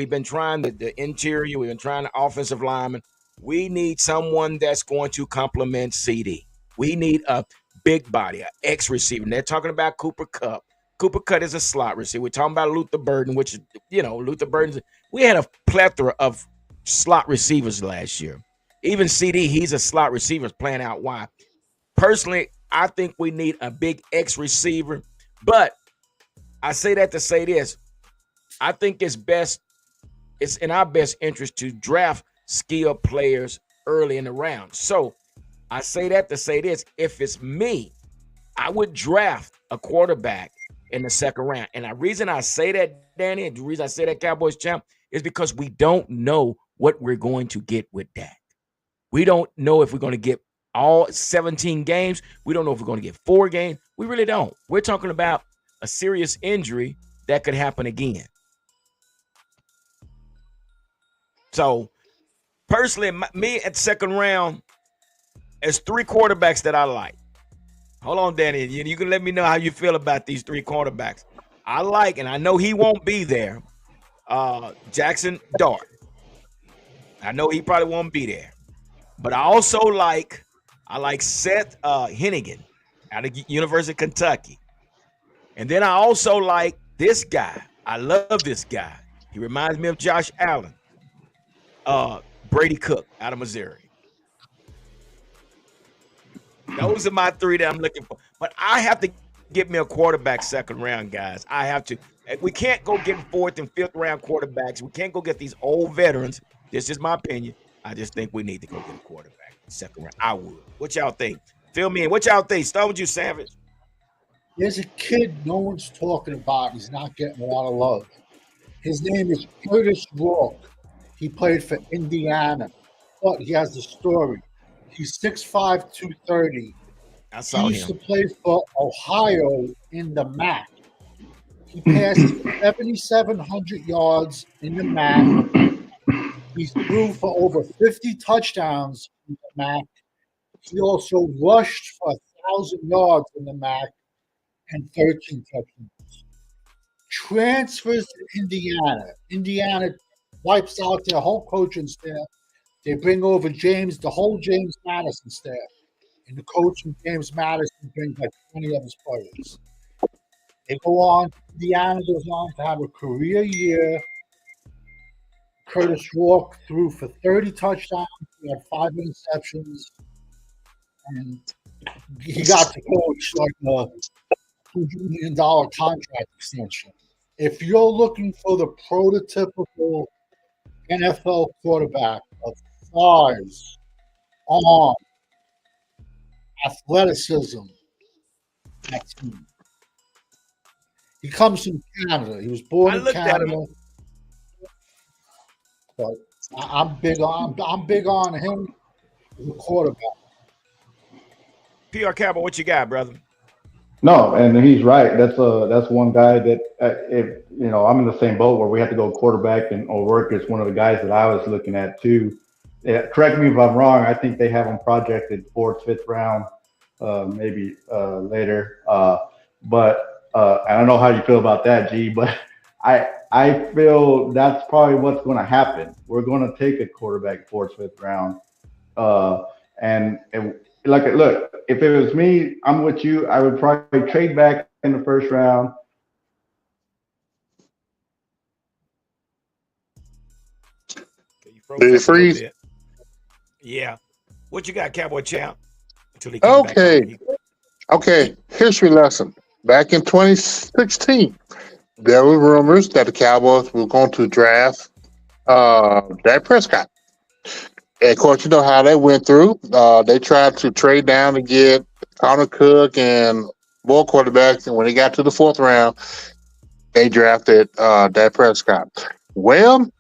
been trying the interior, we've been trying the offensive lineman. We need someone that's going to complement CD. We need a big body, an X receiver. And they're talking about Cooper Kupp. Cooper Kupp is a slot receiver. We're talking about Luther Burden, which, Luther Burden. We had a plethora of slot receivers last year. Even CD, he's a slot receiver playing out wide. Personally, I think we need a big X receiver. But I say that to say this. I think it's in our best interest to draft skilled players early in the round. So I say that to say this. If it's me, I would draft a quarterback in the second round. And the reason I say that, Danny, and the reason I say that, Cowboys champ, is because we don't know what we're going to get with Dak. We don't know if we're going to get all 17 games. We don't know if we're going to get 4 games. We really don't. We're talking about a serious injury that could happen again. So, personally, me at second round, there's 3 quarterbacks that I like. Hold on, Danny. You can let me know how you feel about these 3 quarterbacks. I like, and I know he won't be there, Jackson Dart. I know he probably won't be there. But I also like Seth Hennigan out of University of Kentucky. And then I also like this guy. I love this guy. He reminds me of Josh Allen. Brady Cook out of Missouri. Those are my 3 that I'm looking for. But I have to get me a quarterback second round, guys. I have to. We can't go get 4th and 5th round quarterbacks. We can't go get these old veterans. This is my opinion. I just think we need to go get a quarterback second round. I would. What y'all think? Fill me in. What y'all think? Start with you, Savage. There's a kid no one's talking about. He's not getting a lot of love. His name is Curtis Rourke. He played for Indiana, but he has the story. He's 6'5", 230. I saw He used him. to play for Ohio in the MAC. He passed 7,700 yards in the MAC. He threw for over 50 touchdowns in the MAC. He also rushed for 1,000 yards in the MAC and 13 touchdowns. Transfers to Indiana. Indiana wipes out their whole coaching staff. They bring over the whole James Madison staff. And the coach and James Madison brings like 20 of his players. They go on. Indiana goes on to have a career year. Curtis Rourke threw for 30 touchdowns. He had 5 interceptions. And he got to coach like a $200 million contract extension. If you're looking for the prototypical NFL quarterback of size, arm, athleticism, that's him. He comes from Canada. He was born in Canada. But I'm big on him as a quarterback. PR Cowboy, what you got, brother? No, and he's right. That's one guy that if I'm in the same boat where we have to go quarterback, and O'Rourke is one of the guys that I was looking at too. Yeah, correct me if I'm wrong. I think they have him projected 4th, 5th round, maybe later. But I don't know how you feel about that, G. But I feel that's probably what's going to happen. We're going to take a quarterback 4th, 5th round, and look, if it was me, I'm with you. I would probably trade back in the 1st round. Did it freeze? Yeah. What you got, Cowboy Champ? Okay. History lesson. Back in 2016, there were rumors that the Cowboys were going to draft Dak Prescott. And of course, you know how that went through. They tried to trade down to get Connor Cook and more quarterbacks, and when they got to the 4th round, they drafted Dak Prescott. Well,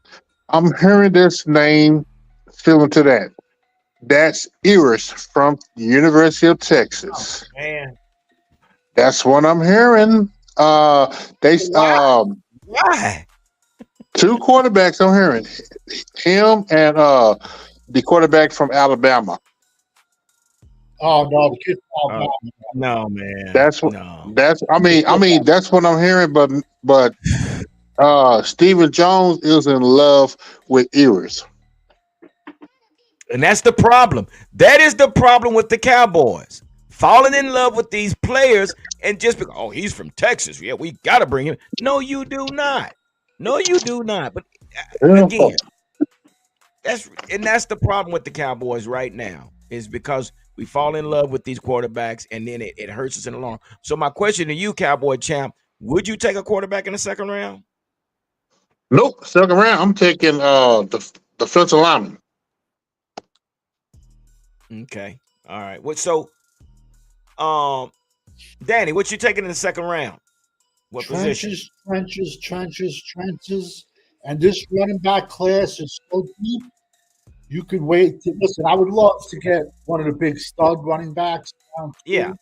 I'm hearing this name similar to that. That's Ewers from the University of Texas. Oh, man. That's what I'm hearing. Why? 2 quarterbacks I'm hearing. Him and the quarterback from Alabama. Oh no, the kid from Alabama. No, man. That's what that's what I'm hearing, but Stephen Jones is in love with Ewers. And that's the problem. That is the problem with the Cowboys. Falling in love with these players and just because, oh, he's from Texas. Yeah, we got to bring him. No, you do not. No, you do not. But again, that's the problem with the Cowboys right now is because We fall in love with these quarterbacks, and then it hurts us in the long. So my question to you, Cowboy Champ, would you take a quarterback in the second round? Nope. Second round, I'm taking the defensive lineman. Okay. All right. What um Danny, what you taking in the second round? What position? Trenches. And this running back class is so deep. You could wait. Listen, I would love to get one of the big stud running backs down Yeah.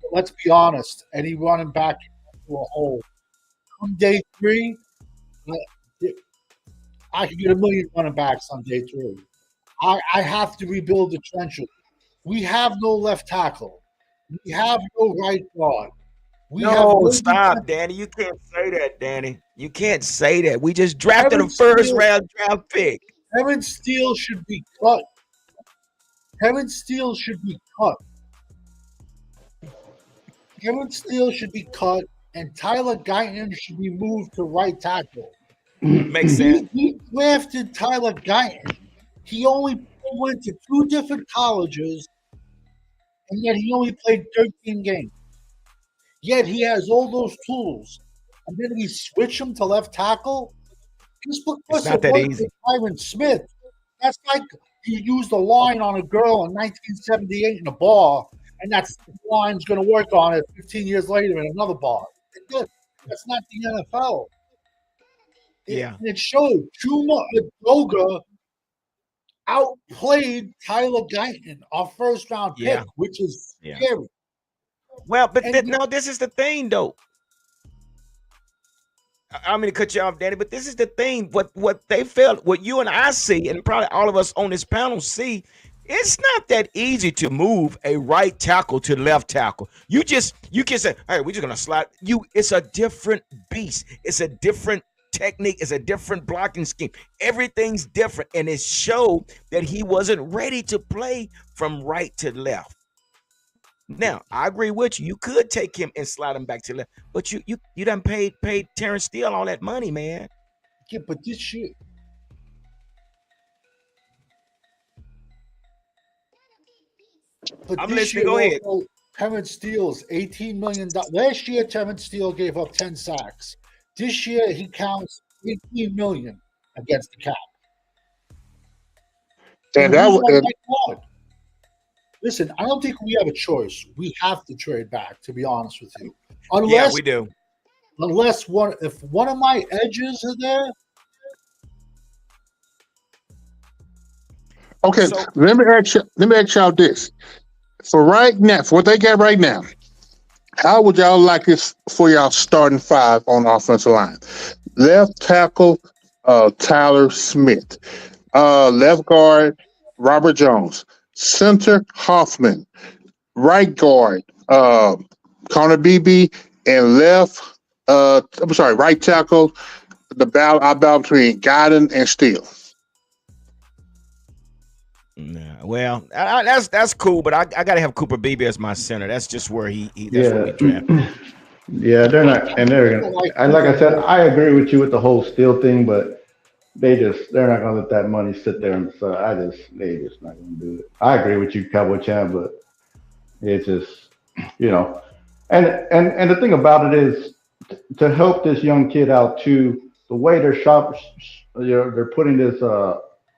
But let's be honest. Any running back into a hole. On day 3, I could get a million running backs on day 3. I have to rebuild the trenches. We have no left tackle. We have no right guard. We have No, no stop, Danny. You can't say that, Danny. You can't say that. We just drafted Kevin a first Steele. round draft pick. Kevin Steele should be cut. Kevin Steele should be cut. Kevin Steele should be cut, and Tyler Guyton should be moved to right tackle. Makes sense. He drafted Tyler Guyton. He only went to 2 different colleges, and yet he only played 13 games. Yet he has all those tools. And then we switch him to left tackle? Just because not it that worked easy. with Tyron Smith. That's like you used a line on a girl in 1978 in a bar, and that line's going to work on it 15 years later in another bar. That's not the NFL. Yeah. It showed Chuma Adoga outplayed Tyler Guyton, our first round pick, Yeah. which is Yeah. scary. Well, but no, this is the thing, though. I'm going to cut you off, Danny, but this is the thing. What they felt, what you and I see, and probably all of us on this panel see, it's not that easy to move a right tackle to left tackle. You can say, "Hey, we're just gonna slide." It's a different beast. It's a different technique. It's a different blocking scheme. Everything's different, and it showed that he wasn't ready to play from right to left. Now, I agree with you. You could take him and slide him back to left, but you done paid Terrence Steele all that money, man. Yeah, but this shit. But I'm this listening. year, Go ahead. Terrence Steele's $18 million. Last year, Terrence Steele gave up 10 sacks. This year, he counts $18 million against the cap. And that was. Listen, I don't think we have a choice. We have to trade back, to be honest with you. Yeah, we do. Unless if one of my edges are there. Okay, so, let me ask y'all this. For right now, for what they got right now, how would y'all like this for y'all starting 5 on the offensive line? Left tackle, Tyler Smith. Left guard, Robert Jones. Center, Hoffman. Right guard, Connor Beebe. And right tackle, I battle between Guyton and Steele. Yeah, well, that's cool, but I got to have Cooper Beebe as my center. That's just where that's where we drafted. Yeah, they're not, and they're gonna. And like I said, I agree with you with the whole Steele thing, but they're not gonna let that money sit there, and so they just not gonna do it. I agree with you, Cowboy Champ, but it's just, and the thing about it is to help this young kid out too. The way they're putting this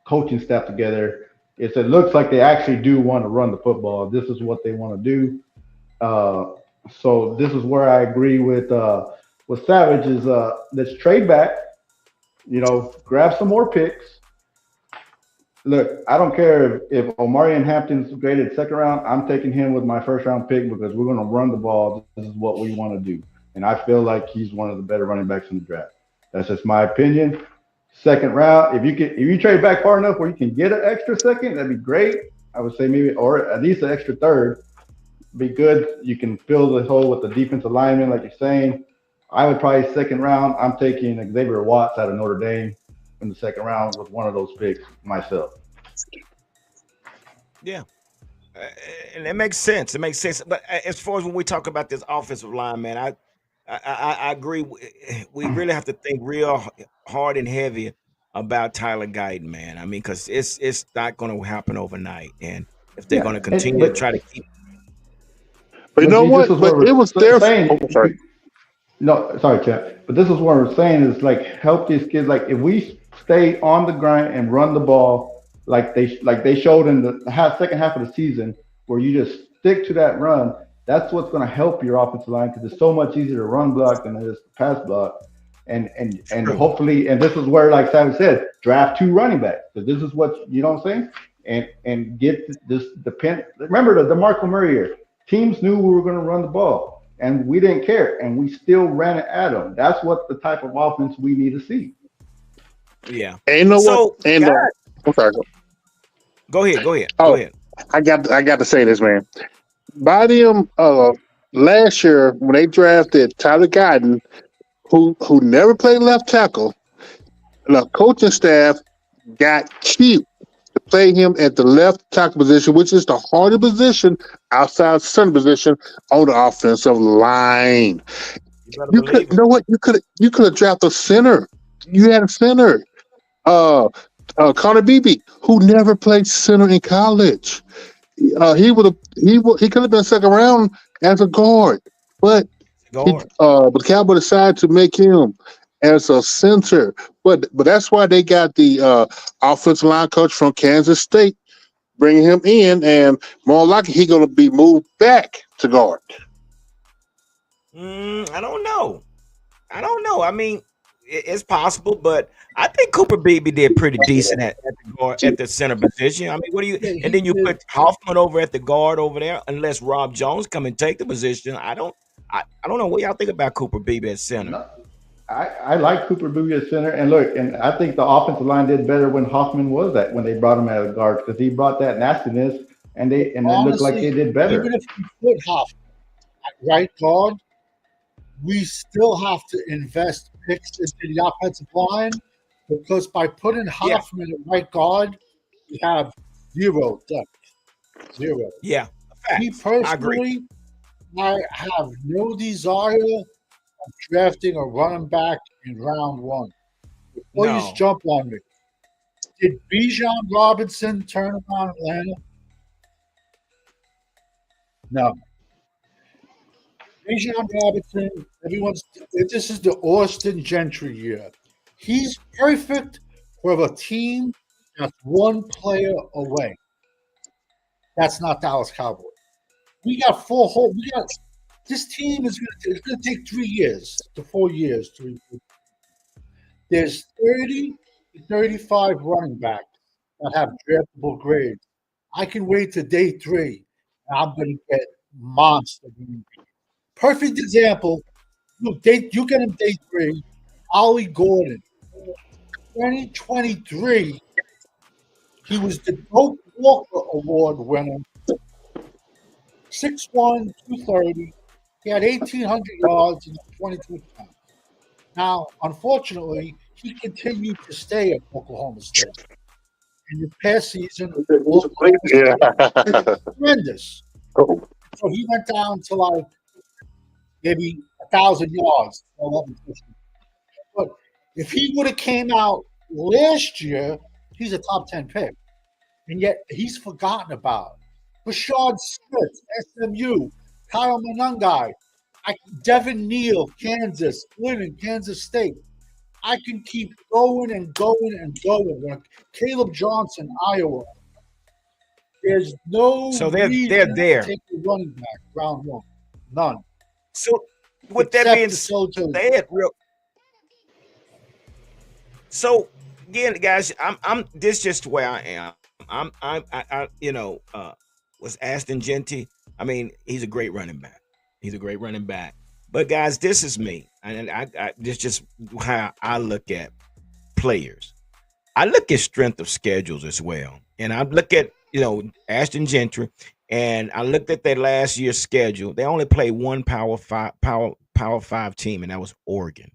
coaching staff together, it looks like they actually do want to run the football. This is what they want to do. So this is where I agree with Savage is let's trade back, grab some more picks. Look, I don't care if Omarion Hampton's graded second round. I'm taking him with my first round pick because we're going to run the ball. This is what we want to do, and I feel like he's one of the better running backs in the draft. That's just my opinion. Second round, if you trade back far enough where you can get an extra second, that'd be great. I would say maybe, or at least an extra third. Be good. You can fill the hole with the defensive lineman, like you're saying. I would probably second round. I'm taking Xavier Watts out of Notre Dame in the second round with one of those picks myself. Yeah, and it makes sense. It makes sense. But as far as when we talk about this offensive line, man, I agree. We really have to think real hard and heavy about Tyler Guyton, man. I mean, because it's not going to happen overnight, and if they're going to continue to try to keep. But you know what? But it was their. Saying, Oh, sorry. no, sorry, Chad. But this is what we're saying is like help these kids. Like if we stay on the grind and run the ball like they showed in the second half of the season, where you just stick to that run, that's what's going to help your offensive line because it's so much easier to run block than it is to pass block. And hopefully, and this is where, like Simon said, draft 2 running backs because this is what you know what I'm saying, and get this depend. Remember the DeMarco Murray year. Teams knew we were going to run the ball, and we didn't care, and we still ran it at them. That's what the type of offense we need to see. Yeah. And you know what? And I'm sorry. Go ahead. Oh, I got to say this, man. By them last year when they drafted Tyler Guyton, who never played left tackle, the coaching staff got cheap to play him at the left tackle position, which is the harder position outside center position on the offensive line. You know what? You could have drafted a center. You had a center. Connor Beebe, who never played center in college. He could have been second round as a guard, but the Cowboys decided to make him as a center. But that's why they got the offensive line coach from Kansas State bringing him in, and more likely he's going to be moved back to guard. I don't know. I mean, it's possible, but I think Cooper Beebe did pretty decent at the center position. I mean, what do you? And then you put Hoffman over at the guard over there, unless Rob Jones come and take the position. I don't know what y'all think about Cooper Beebe at center. No, I like Cooper Beebe at center, and look, and I think the offensive line did better when Hoffman was at when they brought him at a guard because he brought that nastiness, and it looked like they did better. Even if you put Hoffman at right guard, we still have to invest picks into the offensive line because by putting Hoffman at right guard, we have zero depth. Zero. Yeah. Me personally, I have no desire of drafting a running back in round 1. Please jump on me. Did Bijan Robinson turn around Atlanta? No. Bijan Robinson, this is the Austin Gentry year. He's perfect for a team that's one player away. That's not Dallas Cowboys. We got this team is going to take 3 years to 4 years to improve. There's 30 to 35 running backs that have draftable grades. I can wait to day 3, and I'm going to get monster. Perfect example. You get him day 3. Ollie Gordon, 2023. He was the Doak Walker Award winner. 6'1", 230. He had 1,800 yards and 20 touchdowns. Now, unfortunately, he continued to stay at Oklahoma State. In the past season, tremendous. So he went down to like maybe 1,000 yards. But if he would have came out last year, he's a top 10 pick. And yet he's forgotten about. Rashard Smith, SMU, Kyle Monangai, Devin Neal, Kansas, Lennon, Kansas State. I can keep going and going and going. Caleb Johnson, Iowa. There's no they're there. To take the running back round 1. None. So with that being said, so again, guys, I'm this is just where I am. I was Ashton Genty. I mean, he's a great running back. But guys, this is me, and this is just how I look at players. I look at strength of schedules as well, and I look at Ashton Gentry, and I looked at their last year's schedule. They only played one Power Five team, and that was Oregon.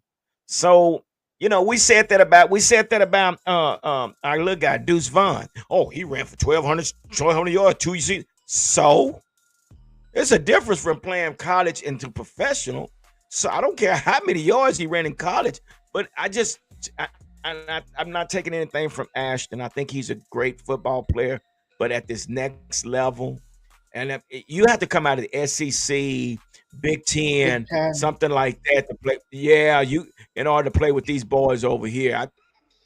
So we said that about our little guy Deuce Vaughn. Oh, he ran for 1,200 yards 2 years. So there's a difference from playing college into professional. So I don't care how many yards he ran in college, but I'm not taking anything from Ashton. I think he's a great football player, but at this next level. And you have to come out of the SEC, Big Ten, something like that to play. Yeah, in order to play with these boys over here.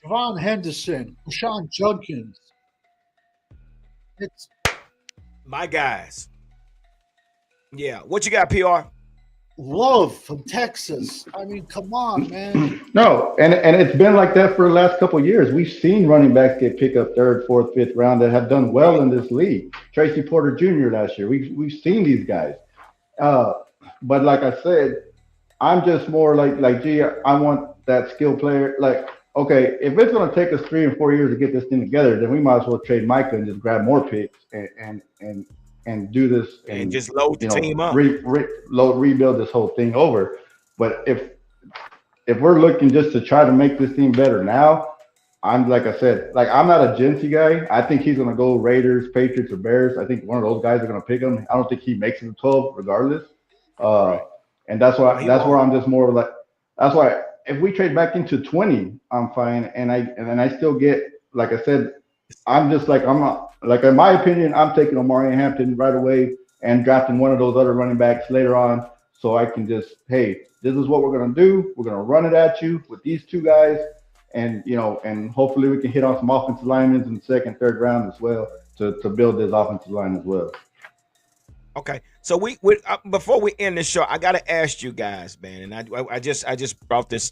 Javon Henderson, Rashawn Judkins. It's my guys. Yeah. What you got, PR? Love from Texas. I mean, come on, man. No, and it's been like that for the last couple of years. We've seen running backs get picked up third, fourth, fifth round that have done well in this league. Tracy Porter Jr. last year. We've seen these guys. But like I said, I'm just more like, gee, I want that skill player. Like, okay, if it's going to take us 3 and 4 years to get this thing together, then we might as well trade Micah and just grab more picks and do this and just load the team up, rebuild this whole thing over. But if we're looking just to try to make this team better now, I'm like I said, like I'm not a Genty guy. I think he's going to go Raiders, Patriots, or Bears. I think one of those guys are going to pick him. I don't think he makes it to 12 regardless. Right. And that's why where I'm just more like that's why if we trade back into 20, I'm fine. And I still get, like I said, I'm just like I'm not like in my opinion, I'm taking Omari Hampton right away and drafting one of those other running backs later on, so I can just, hey, this is what we're gonna do. We're gonna run it at you with these two guys, and and hopefully we can hit on some offensive linemen in the second, third round as well to build this offensive line as well. Okay, so we before we end the show, I gotta ask you guys, man, and I just brought this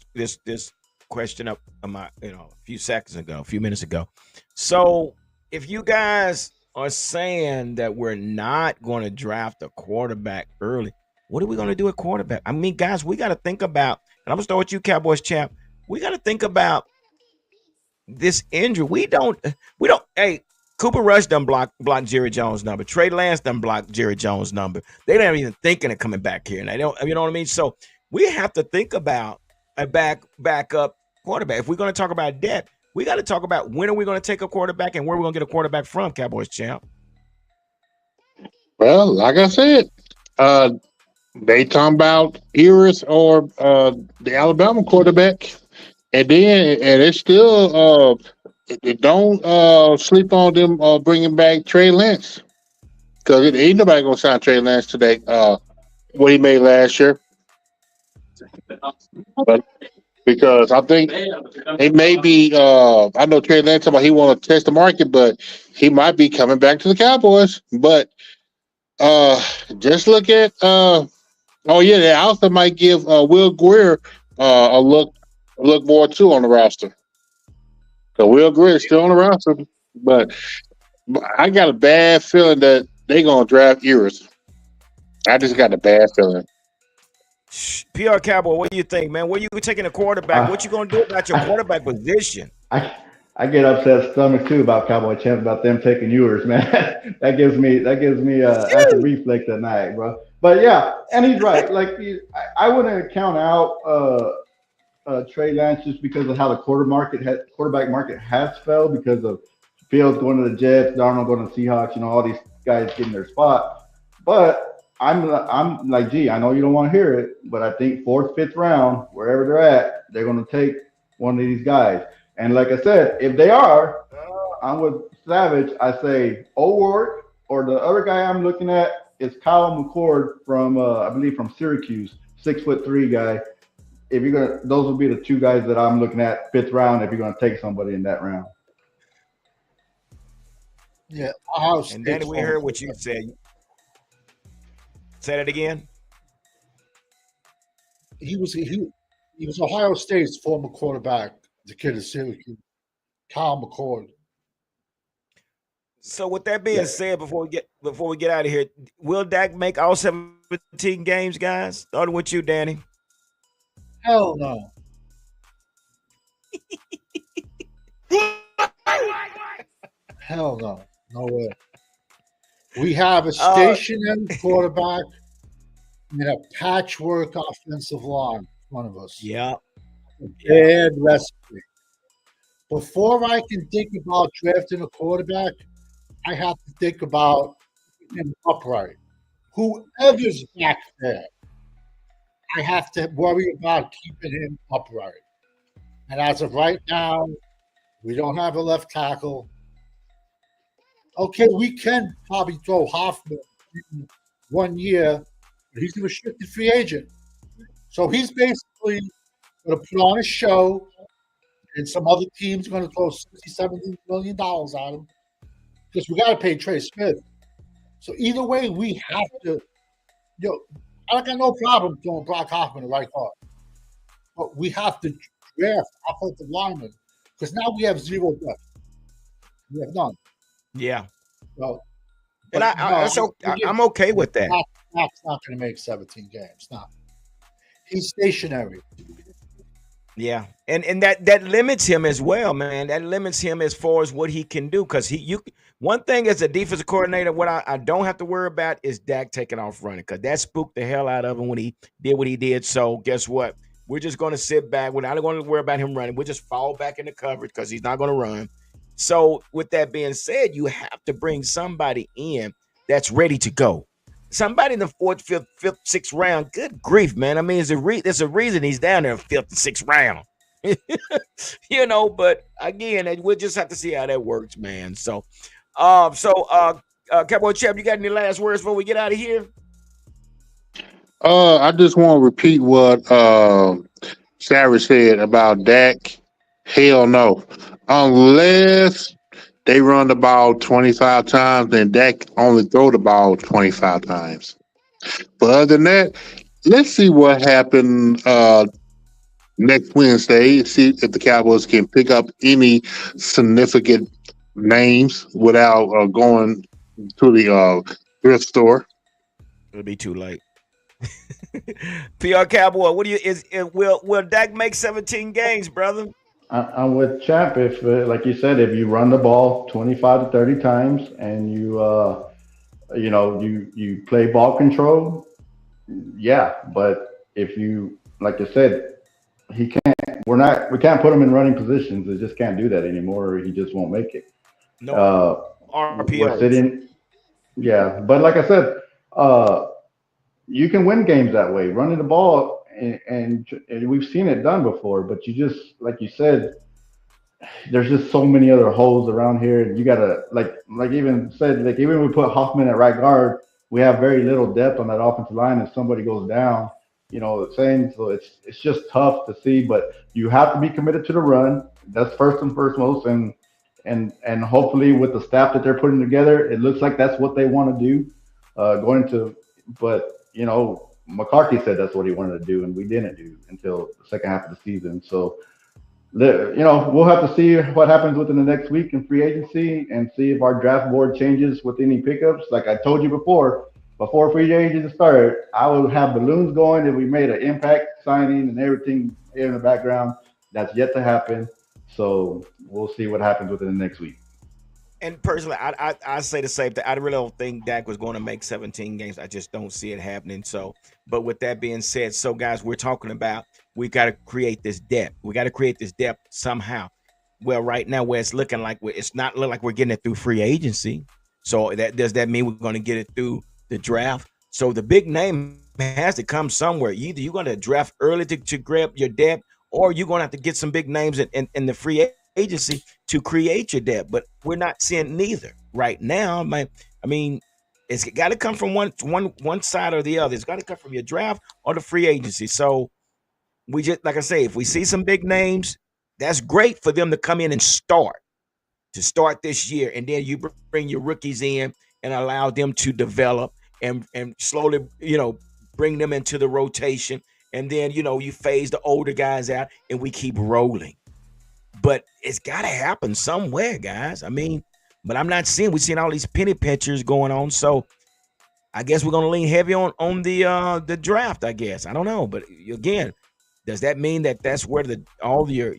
question up a few minutes ago. So if you guys are saying that we're not going to draft a quarterback early, what are we going to do at quarterback? I mean, guys, we got to think about, and I'm gonna start with you, Cowboys champ. We got to think about this injury. We don't. Hey, Cooper Rush done block Jerry Jones' number. Trey Lance done block Jerry Jones' number. They don't even thinking of coming back here, and they don't. You know what I mean? So we have to think about a backup quarterback. If we're going to talk about depth, we got to talk about when are we going to take a quarterback and where we're going to get a quarterback from, Cowboys champ. Well, like I said, they talking about Eris or the Alabama quarterback, and it's still don't sleep on them bringing back Trey Lance, because ain't nobody gonna sign Trey Lance today. What he made last year, but because I think it may be. I know Trey Lance about he want to test the market, but he might be coming back to the Cowboys. But just look at. Oh yeah, they also might give Will Greer a look more too on the roster. So Will Greer is still on the roster, but I got a bad feeling that they're gonna draft Eris. I just got a bad feeling. PR Cowboy, what do you think, man? Where you taking a quarterback? What you gonna do about your quarterback position? I get upset stomach too about Cowboy champs about them taking yours, man. that gives me that's a reflex at night, bro. But yeah, and he's right. Like I wouldn't count out Trey Lance just because of how the quarterback market has fell because of Fields going to the Jets, Darnold going to the Seahawks. All these guys getting their spot. But I'm like, gee, I know you don't want to hear it, but I think fourth, fifth round, wherever they're at, they're going to take one of these guys. And like I said, if they are, I'm with Savage. I say O'Rourke, or the other guy I'm looking at is Kyle McCord from I believe from Syracuse, 6'3" guy. If you're gonna, those would be the two guys that I'm looking at fifth round. If you're gonna take somebody in that round. Yeah, and Danny, we heard what you said. Say that again. He was Ohio State's former quarterback, the kid of Syracuse, Kyle McCord. So with that being said, before we get out of here, will Dak make all 17 games, guys? Starting with you, Danny. Hell no. Hell no. No way. We have a stationary quarterback and a patchwork offensive line in front of us. Yeah. Bad recipe. Before I can think about drafting a quarterback, I have to think about him upright. Whoever's back there, I have to worry about keeping him upright. And as of right now, we don't have a left tackle. Okay, we can probably throw Hoffman in 1 year, but he's a restricted free agent. So he's basically going to put on a show, and some other team's going to throw $60, $70 million at him because we got to pay Trey Smith. So either way, we have to. I got no problem throwing Brock Hoffman the right guard, but we have to draft offensive linemen because now we have zero depth. We have none. Yeah. So, And I'm okay with that. Mac's not going to make 17 games. Not. He's stationary. Yeah, and that limits him as well, man. That limits him as far as what he can do. Because one thing as a defensive coordinator, what I don't have to worry about is Dak taking off running, because that spooked the hell out of him when he did what he did. So guess what? We're just going to sit back. We're not going to worry about him running. We'll just fall back into coverage because he's not going to run. So with that being said, you have to bring somebody in that's ready to go. Somebody in the fourth, fifth, sixth round. Good grief, man. I mean, there's a reason he's down there in fifth and sixth round. But again, we'll just have to see how that works, man. So, Cowboy Champ, you got any last words before we get out of here? I just want to repeat what Sarah said about Dak. Hell no. Unless they run the ball 25 times and Dak only throw the ball 25 times. But other than that, let's see what happened next Wednesday. See if the Cowboys can pick up any significant names without going to the thrift store. It'll be too late. PR Cowboy, what do you will Dak make 17 games, brother? I'm with Champ. If, like you said, if you run the ball 25 to 30 times and you play ball control, yeah. But if you, like you said, he can't. We can't put him in running positions. They just can't do that anymore, or he just won't make it. No RPOs. We're sitting, yeah. But like I said, you can win games that way, running the ball. And we've seen it done before, but you just, like you said, there's just so many other holes around here, and you gotta even we put Hoffman at right guard, we have very little depth on that offensive line. If somebody goes down, the same. So it's just tough to see, but you have to be committed to the run. That's first and foremost, and hopefully with the staff that they're putting together, it looks like that's what they want to do. But McCarthy said that's what he wanted to do, and we didn't do until the second half of the season. So, we'll have to see what happens within the next week in free agency and see if our draft board changes with any pickups. Like I told you before free agency started, I would have balloons going if we made an impact signing and everything in the background. That's yet to happen. So we'll see what happens within the next week. And personally, I say the same thing. I really don't think Dak was going to make 17 games. I just don't see it happening. So, but with that being said, so guys, we're talking about we got to create this depth. We got to create this depth somehow. Well, right now, where it's looking like it's not look like we're getting it through free agency. So does that mean we're going to get it through the draft? So the big name has to come somewhere. Either you're going to draft early to grab your depth, or you're going to have to get some big names in the free agency to create your depth, but we're not seeing neither right now. I mean, it's got to come from one side or the other. It's got to come from your draft or the free agency. So we just, like I say, if we see some big names, that's great for them to come in and start this year, and then you bring your rookies in and allow them to develop and slowly, bring them into the rotation, and then you phase the older guys out, and we keep rolling. But it's got to happen somewhere, guys. I mean, but I'm not seeing. We're seeing all these penny pinchers going on. So I guess we're going to lean heavy on the draft. I guess I don't know. But again, does that mean that that's where all your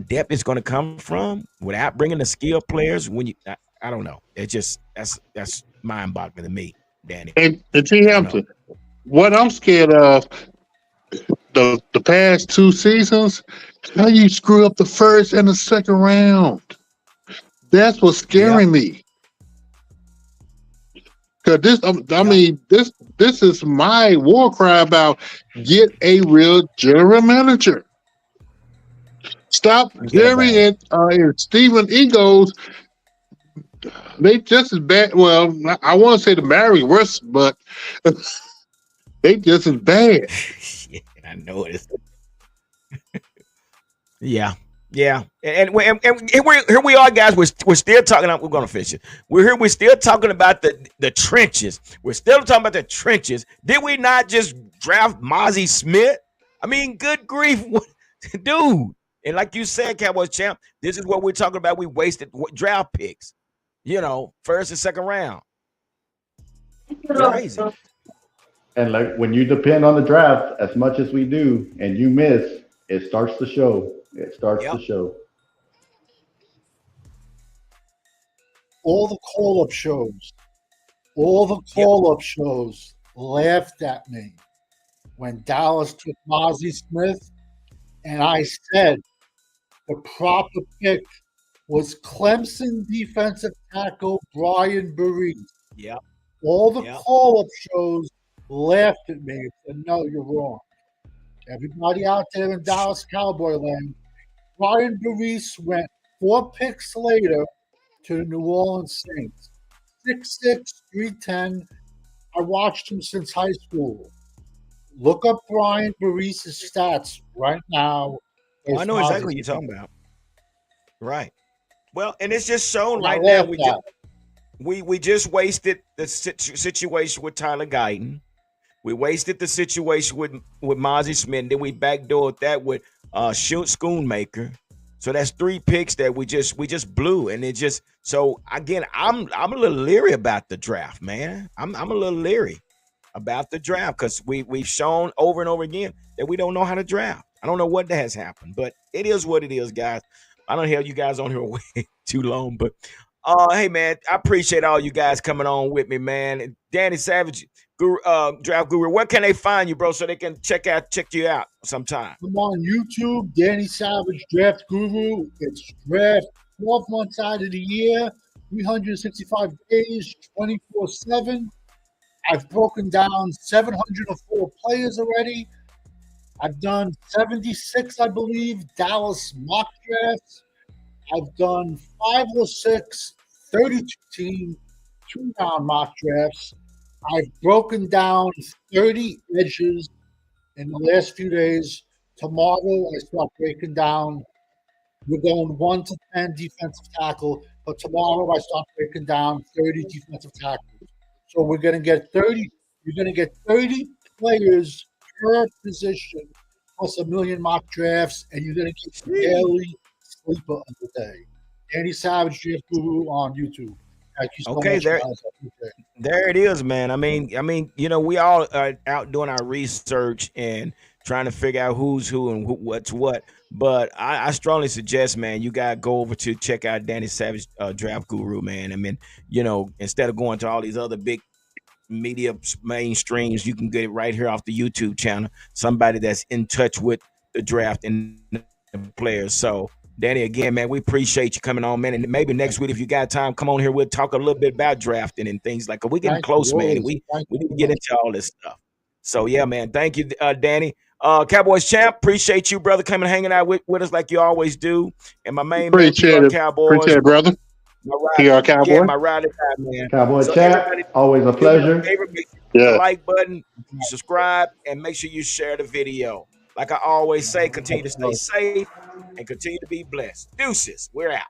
depth is going to come from without bringing the skill players? When I don't know. It just that's mind-boggling to me, Danny. And T. Hampton, what I'm scared of. The past two seasons, how you screw up the first and the second round. That's what's scaring me. Because this is my war cry about get a real general manager. Stop Jerry and Stephen egos they just as bad. Well, I want to say the Mavericks worse, but they just as bad. Yeah, I know it is. Yeah. Yeah, and here we are, guys. We're still talking. We're gonna finish it. We're here. We're still talking about the trenches. We're still talking about the trenches. Did we not just draft Mozzie Smith? I mean, good grief, dude! And like you said, Cowboys champ, this is what we're talking about. We wasted draft picks. First and second round. It's crazy. And like when you depend on the draft as much as we do, and you miss, it starts to show. It starts to Yep. show. All the call-up shows, all the call-up shows laughed at me when Dallas took Mozzie Smith, and I said the proper pick was Clemson defensive tackle Brian Burry. Yep. All the Yep. call-up shows laughed at me and said, no, you're wrong. Everybody out there in Dallas Cowboy land, Brian Burris went 4 picks later to the New Orleans Saints. 6'6", 310. I watched him since high school. Look up Brian Burris' stats right now. I know exactly what you're talking about. Right. Well, and it's just shown right now. We just wasted the situation with Tyler Guyton. We wasted the situation with Mozzie Smith. Then we backdoored that with Schoonmaker. So that's 3 picks that we just blew, and it just so again I'm a little leery about the draft, man. I'm a little leery about the draft because we've shown over and over again that we don't know how to draft. I don't know what that has happened, but it is what it is, guys. I don't have you guys on here way too long, but hey man, I appreciate all you guys coming on with me, man. And Danny Savage, Guru, Draft Guru, where can they find you, bro, so they can check you out sometime? I'm on YouTube, Danny Savage, Draft Guru. It's draft 12 months out of the year, 365 days, 24/7. I've broken down 704 players already. I've done 76, I believe, Dallas mock drafts. I've done 5 or 6 32-team 2-round mock drafts. I've broken down 30 edges in the last few days. Tomorrow, I start breaking down. We're going 1 to 10 defensive tackle, but tomorrow I start breaking down 30 defensive tackles. So we're going to get 30. You're going to get 30 players per position plus a million mock drafts, and you're going to get the daily sleeper of the day. Danny Savage, Draft Guru on YouTube. Thank you so much, guys. There it is, man. I mean, we all are out doing our research and trying to figure out who's who and what's what. But I strongly suggest, man, you gotta go over to check out Danny Savage, Draft Guru, man. I mean, instead of going to all these other big media mainstreams, you can get it right here off the YouTube channel. Somebody that's in touch with the draft and the players. So Danny, again, man, we appreciate you coming on, man. And maybe next week, if you got time, come on here. We'll talk a little bit about drafting and things like that. We're getting close, man. We need to get into all this stuff. So, yeah, man. Thank you, Danny. Cowboys champ, appreciate you, brother, coming hanging out with us like you always do. And my main man, PR Cowboys. Appreciate it, brother. PR Cowboy. Yeah, my ride man. Cowboy champ, always a pleasure. The like button, subscribe, and make sure you share the video. Like I always say, continue to stay safe and continue to be blessed. Deuces, we're out.